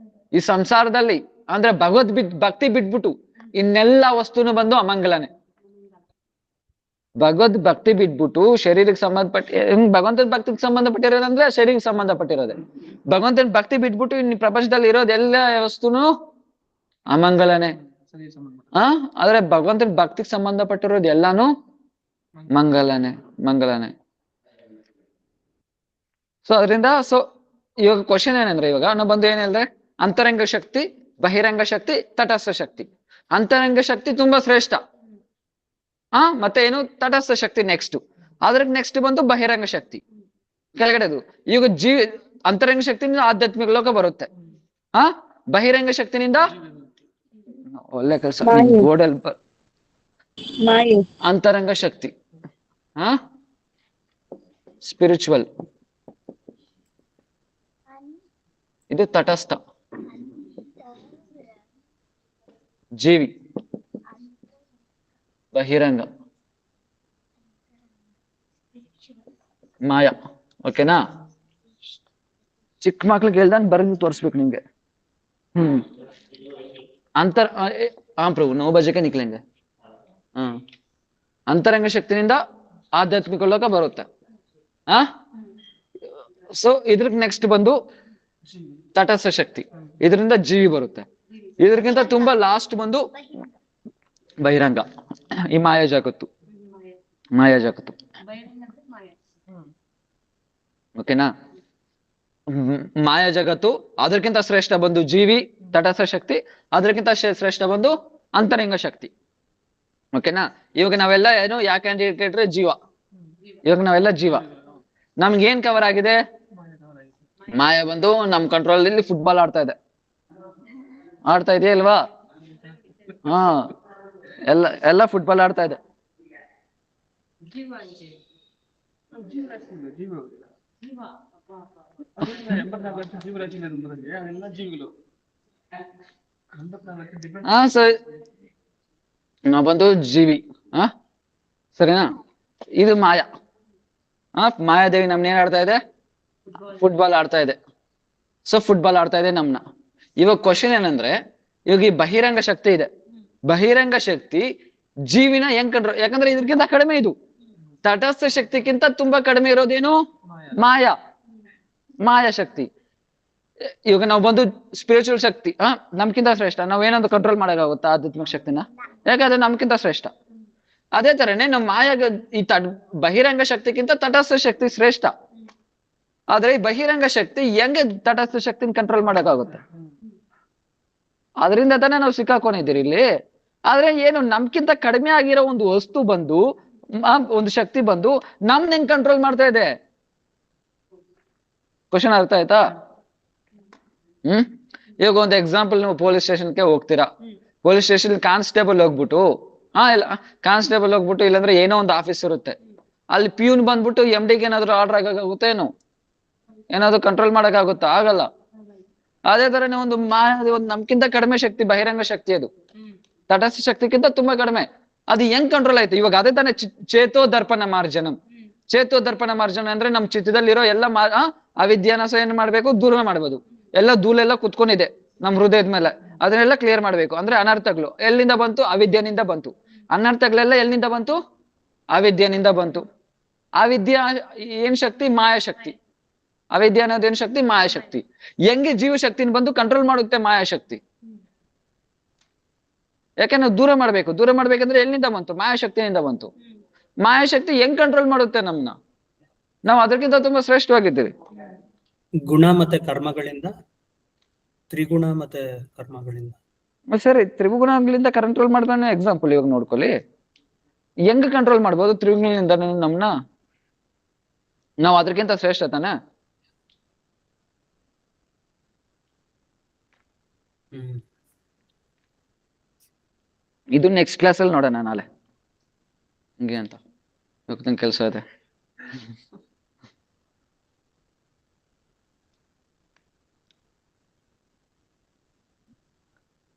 [SPEAKER 1] ಈ ಸಂಸಾರದಲ್ಲಿ ಅಂದ್ರೆ ಭಕ್ತಿ ಬಿಟ್ಬಿಟ್ಟು ಇನ್ನೆಲ್ಲಾ ವಸ್ತುನು ಬಂದು ಅಮಂಗಲನೆ. ಭಕ್ತಿ ಬಿಟ್ಬಿಟ್ಟು ಶರೀರಕ್ಕೆ ಭಗವಂತನ ಭಕ್ತಿಗೆ ಸಂಬಂಧಪಟ್ಟಿರೋದಂದ್ರೆ ಶರೀರಕ್ಕೆ ಸಂಬಂಧಪಟ್ಟಿರೋದೆ. ಭಗವಂತನ ಭಕ್ತಿ ಬಿಟ್ಬಿಟ್ಟು ಇನ್ನು ಪ್ರಪಂಚದಲ್ಲಿ ಇರೋದು ಎಲ್ಲ ವಸ್ತುನು ಅಮಂಗಲನೆ. ಆದ್ರೆ ಭಗವಂತನ ಭಕ್ತಿಗೆ ಸಂಬಂಧಪಟ್ಟಿರೋದು ಎಲ್ಲಾನು ಮಂಗಲನೆ. ಸೊ ಅದರಿಂದ ಇವಾಗ ಕ್ವಶನ್ ಏನಂದ್ರೆ, ಇವಾಗ ನಾವು ಬಂದು ಏನ್ ಹೇಳಿದ್ರೆ, ಅಂತರಂಗ ಶಕ್ತಿ, ಬಹಿರಂಗ ಶಕ್ತಿ, ತಟಸ್ಥ ಶಕ್ತಿ. ಅಂತರಂಗ ಶಕ್ತಿ ತುಂಬಾ ಶ್ರೇಷ್ಠ. ಮತ್ತೆ ಏನು, ತಟಸ್ಥ ಶಕ್ತಿ ನೆಕ್ಸ್ಟ್. ಅದ್ರಿಗೆ ನೆಕ್ಸ್ಟ್ ಬಂದು ಬಹಿರಂಗ ಶಕ್ತಿ ಕೆಳಗಡೆದು. ಈಗ ಅಂತರಂಗ ಶಕ್ತಿನಿಂದ ಆಧ್ಯಾತ್ಮಿಕ ಲೋಕ ಬರುತ್ತೆ. ಬಹಿರಂಗ ಶಕ್ತಿನಿಂದ ಒಳ್ಳೆ ಕೆಲಸ ಗೋಡಲ್ ಅಂತರಂಗ ಶಕ್ತಿ ಸ್ಪಿರಿಚುವಲ್, ಇದು ತಟಸ್ಥ ಜೀವಿ, ಬಹಿರಂಗ ಮಾಯ. ಓಕೆನಾ? ಚಿಕ್ಕ ಮಕ್ಳಿಗೆ ಹೇಳ್ದಂಗ್ ಬರೆದು ತೋರಿಸ್ಬೇಕು ನಿಮ್ಗೆ. ಪ್ರಭು ನೋ ಬಜೆಗೆ ನಿಕ್ಲೆಂಗೆ. ಅಂತರಂಗ ಶಕ್ತಿನಿಂದ ಆಧ್ಯಾತ್ಮಿಕ ಲೋಕ ಬರುತ್ತೆ. ಸೊ ಇದ್ರಿಗೆ ನೆಕ್ಸ್ಟ್ ಬಂದು ತಟಸ್ಥ ಶಕ್ತಿ, ಇದರಿಂದ ಜೀವಿ ಬರುತ್ತೆ. ಇದಕ್ಕಿಂತ ತುಂಬಾ ಲಾಸ್ಟ್ ಬಂದು ಬಹಿರಂಗ, ಈ ಮಾಯಾ ಜಗತ್ತು. ಓಕೆನಾ? ಮಾಯಾ ಜಗತ್ತು, ಅದಕ್ಕಿಂತ ಶ್ರೇಷ್ಠ ಬಂದು ಜೀವಿ ತಟಸ್ಥ ಶಕ್ತಿ, ಅದಕ್ಕಿಂತ ಶ್ರೇಷ್ಠ ಬಂದು ಅಂತರಂಗ ಶಕ್ತಿ. ಓಕೆನಾ? ಇವಾಗ ನಾವೆಲ್ಲ ಏನು ಯಾಕೆ ಕೇಳಿದ್ರೆ ಜೀವ. ಇವಾಗ ನಾವೆಲ್ಲ ಜೀವ. ನಮ್ಗೆ ಏನ್ ಕವರ್ ಆಗಿದೆ? ಮಾಯಾ ಬಂದು ನಮ್ ಕಂಟ್ರೋಲ್ ಇಲ್ಲಿ ಫುಟ್ಬಾಲ್ ಆಡ್ತಾ ಇದೆಯಲ್ವಾ? ಎಲ್ಲ ಫುಟ್ಬಾಲ್ ಆಡ್ತಾ ಇದೆ. ಸರಿ, ನಾವು ಬಂದು ಜೀವಿ. ಸರಿನಾ? ಇದು ಮಾಯಾ. ಮಾಯಾದೇವಿ ನಮ್ನ ಏನ್ ಆಡ್ತಾ ಇದೆ? ಫುಟ್ಬಾಲ್ ಆಡ್ತಾ ಇದೆ. ಸೊ ಫುಟ್ಬಾಲ್ ಆಡ್ತಾ ಇದೆ ನಮ್ನ. ಇವಾಗ ಕ್ವಶನ್ ಏನಂದ್ರೆ, ಇವಾಗ ಈ ಬಹಿರಂಗ ಶಕ್ತಿ ಇದೆ. ಬಹಿರಂಗ ಶಕ್ತಿ ಜೀವಿನ ಹೆಂಗ್ ಕಂಡ್ರು? ಯಾಕಂದ್ರೆ ಇದಕ್ಕಿಂತ ಕಡಿಮೆ ಇದು. ತಟಸ್ಥ ಶಕ್ತಿಗಿಂತ ತುಂಬಾ ಕಡಿಮೆ ಇರೋದೇನು? ಮಾಯಾ ಶಕ್ತಿ. ಇವಾಗ ನಾವು ಬಂದು ಸ್ಪಿರಿಚುವಲ್ ಶಕ್ತಿ ನಮ್ಗಿಂತ ಶ್ರೇಷ್ಠ. ನಾವ್ ಏನಾದ್ರು ಕಂಟ್ರೋಲ್ ಮಾಡಕ್ಕಾಗುತ್ತಾ ಆಧ್ಯಾತ್ಮಿಕ ಶಕ್ತಿನ? ಯಾಕಂದ್ರೆ ನಮ್ಗಿಂತ ಶ್ರೇಷ್ಠ. ಅದೇ ತರನೇ ನಮ್ಮ ಮಾಯಾಗ ಈ ಬಹಿರಂಗ ಶಕ್ತಿಗಿಂತ ತಟಸ್ಥ ಶಕ್ತಿ ಶ್ರೇಷ್ಠ. ಆದ್ರೆ ಈ ಬಹಿರಂಗ ಶಕ್ತಿ ಹೆಂಗೆ ತಟಸ್ಥ ಶಕ್ತಿನ ಕಂಟ್ರೋಲ್ ಮಾಡಕ್ಕಾಗುತ್ತೆ? ಅದರಿಂದ ತಾನೇ ನಾವು ಸಿಕ್ಕಾಕೊಂಡಿದ್ದೀರಿ ಇಲ್ಲಿ. ಆದ್ರೆ ಏನು ನಮ್ಗಿಂತ ಕಡಿಮೆ ಆಗಿರೋ ಒಂದು ವಸ್ತು ಬಂದು ಒಂದು ಶಕ್ತಿ ಬಂದು ನಮ್ನ ಹೆಂಗ್ ಕಂಟ್ರೋಲ್ ಮಾಡ್ತಾ ಇದೆ? ಕ್ವಶನ್ ಅರ್ಥ ಆಯ್ತಾ? ಈಗ ಒಂದು ಎಕ್ಸಾಂಪಲ್, ನೀವು ಪೊಲೀಸ್ ಸ್ಟೇಷನ್ಗೆ ಹೋಗ್ತೀರಾ. ಪೊಲೀಸ್ ಸ್ಟೇಷನ್ ಕಾನ್ಸ್ಟೇಬಲ್ ಹೋಗ್ಬಿಟ್ಟು ಇಲ್ಲ ಕಾನ್ಸ್ಟೇಬಲ್ ಹೋಗ್ಬಿಟ್ಟು ಇಲ್ಲಾಂದ್ರೆ ಏನೋ ಒಂದು ಆಫೀಸ್ ಇರುತ್ತೆ, ಅಲ್ಲಿ ಪ್ಯೂನ್ ಬಂದ್ಬಿಟ್ಟು MDಗೆ ಏನಾದ್ರು ಆರ್ಡರ್ ಆಗುತ್ತೆ ಏನು? ಏನಾದ್ರು ಕಂಟ್ರೋಲ್ ಮಾಡಕ್ಕಾಗುತ್ತಾ? ಆಗಲ್ಲ. ಅದೇ ತರನೇ ಒಂದು ನಮ್ಗಿಂತ ಕಡಿಮೆ ಶಕ್ತಿ, ಬಹಿರಂಗ ಶಕ್ತಿ, ಅದು ತಟಸ್ಥ ಶಕ್ತಿಗಿಂತ ತುಂಬಾ ಕಡಿಮೆ. ಅದು ಹೆಂಗ್ ಕಂಟ್ರೋಲ್ ಆಯ್ತು? ಇವಾಗ ಅದೇ ತಾನೇ ಚೇತೋ ದರ್ಪಣ ಮಾರ್ಜನಂ. ಚೇತೋ ದರ್ಪಣ ಮಾರ್ಜನ ಅಂದ್ರೆ ನಮ್ ಚಿತ್ತದಲ್ಲಿರೋ ಎಲ್ಲ ಅವಿದ್ಯಾನಾಶ ಏನ್ ಮಾಡ್ಬೇಕು? ದೂರ ಮಾಡ್ಬೋದು. ಎಲ್ಲ ಧೂಳೆಲ್ಲ ಕುತ್ಕೊಂಡಿದೆ ನಮ್ ಹೃದಯದ ಮೇಲೆ, ಅದನ್ನೆಲ್ಲ ಕ್ಲಿಯರ್ ಮಾಡ್ಬೇಕು. ಅಂದ್ರೆ ಅನರ್ಥಗಳು ಎಲ್ಲಿಂದ ಬಂತು? ಅವಿದ್ಯನಿಂದ ಬಂತು. ಅನರ್ಥಗಳೆಲ್ಲ ಎಲ್ಲಿಂದ ಬಂತು? ಅವಿದ್ಯನಿಂದ ಬಂತು. ಅವಿದ್ಯಾ ಏನ್ ಶಕ್ತಿ? ಮಾಯಾಶಕ್ತಿ. ಅವಿದ್ಯಾ ಅನ್ನೋದೇನ್ ಶಕ್ತಿ? ಮಾಯಾಶಕ್ತಿ. ಹೆಂಗೆ ಜೀವಶಕ್ತಿನ ಬಂದು ಕಂಟ್ರೋಲ್ ಮಾಡುತ್ತೆ ಮಾಯಾಶಕ್ತಿ? ಯಾಕೆಂದ್ರೆ ದೂರ ಮಾಡ್ಬೇಕು. ದೂರ ಮಾಡ್ಬೇಕಂದ್ರೆ ಎಲ್ಲಿಂದ ಬಂತು? ಮಾಯಾಶಕ್ತಿಯಿಂದ ಬಂತು. ಮಾಯಾಶಕ್ತಿ ಹೆಂಗ್ ಕಂಟ್ರೋಲ್ ಮಾಡುತ್ತೆ ನಮ್ನ? ನಾವು ಅದಕ್ಕಿಂತ ತುಂಬಾ ಶ್ರೇಷ್ಠವಾಗಿದ್ದೀವಿ.
[SPEAKER 3] ಗುಣ ಮತ್ತೆ ಕರ್ಮಗಳಿಂದ, ತ್ರಿಗುಣ ಮತ್ತೆ ಕರ್ಮಗಳಿಂದ.
[SPEAKER 1] ಸರಿ, ತ್ರಿಗುಣಗಳಿಂದ ಕಂಟ್ರೋಲ್ ಮಾಡ್ತಾನೆ. ಎಕ್ಸಾಂಪಲ್ ಇವಾಗ ನೋಡ್ಕೊಳ್ಳಿ, ಹೆಂಗ್ ಕಂಟ್ರೋಲ್ ಮಾಡ್ಬೋದು ತ್ರಿಗುಣಗಳಿಂದ ನಮ್ನ? ನಾವು ಅದಕ್ಕಿಂತ ಶ್ರೇಷ್ಠ ತಾನೆ? ಇದು ನೆಕ್ಸ್ಟ್ ಕ್ಲಾಸ್ ಅಲ್ಲಿ ನೋಡೋಣ ನಾಳೆ ಹಿಂಗೆ ಅಂತ. ಇವತ್ತು ಕೆಲಸ ಇದೆ.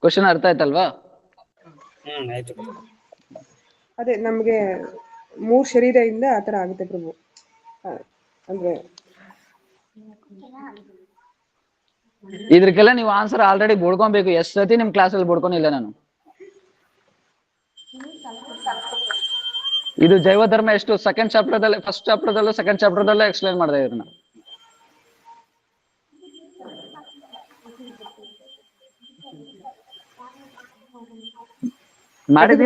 [SPEAKER 1] ಕ್ವಶನ್ ಅರ್ಥ ಆಯ್ತಲ್ವಾ?
[SPEAKER 3] ಆಯ್ತು.
[SPEAKER 5] ಅದೇ ನಮ್ಗೆ 3 ಶರೀರದಿಂದ ಆತರ ಆಗುತ್ತೆ ಪ್ರಭು. ಅಂದ್ರೆ
[SPEAKER 1] ಇದಕ್ಕೆಲ್ಲ ನೀವು ಆನ್ಸರ್ ಆಲ್ರೆಡಿ ಬೋಡ್ಕೊಬೇಕು. ಎಷ್ಟ್ ಸತಿ ನಿಮ್ ಕ್ಲಾಸ್ ಅಲ್ಲಿ ಬೋಡ್ಕೊಂಡಿಲ್ಲ ನಾನು. ಇದು ಜೈವ ಧರ್ಮ ಎಷ್ಟು ಸೆಕೆಂಡ್ ಚಾಪ್ಟರ್ ದಲ್ಲೇ, ಫಸ್ಟ್ ಚಾಪ್ಟರ್ ದಲ್ಲೂ ಸೆಕೆಂಡ್ ಚಾಪ್ಟರ್ ದಲ್ಲೇ ಎಕ್ಸ್ಪ್ಲೈನ್ ಮಾಡಿದೆ ಇದನ್ನ. ಮಾಡಿದೀನಿ.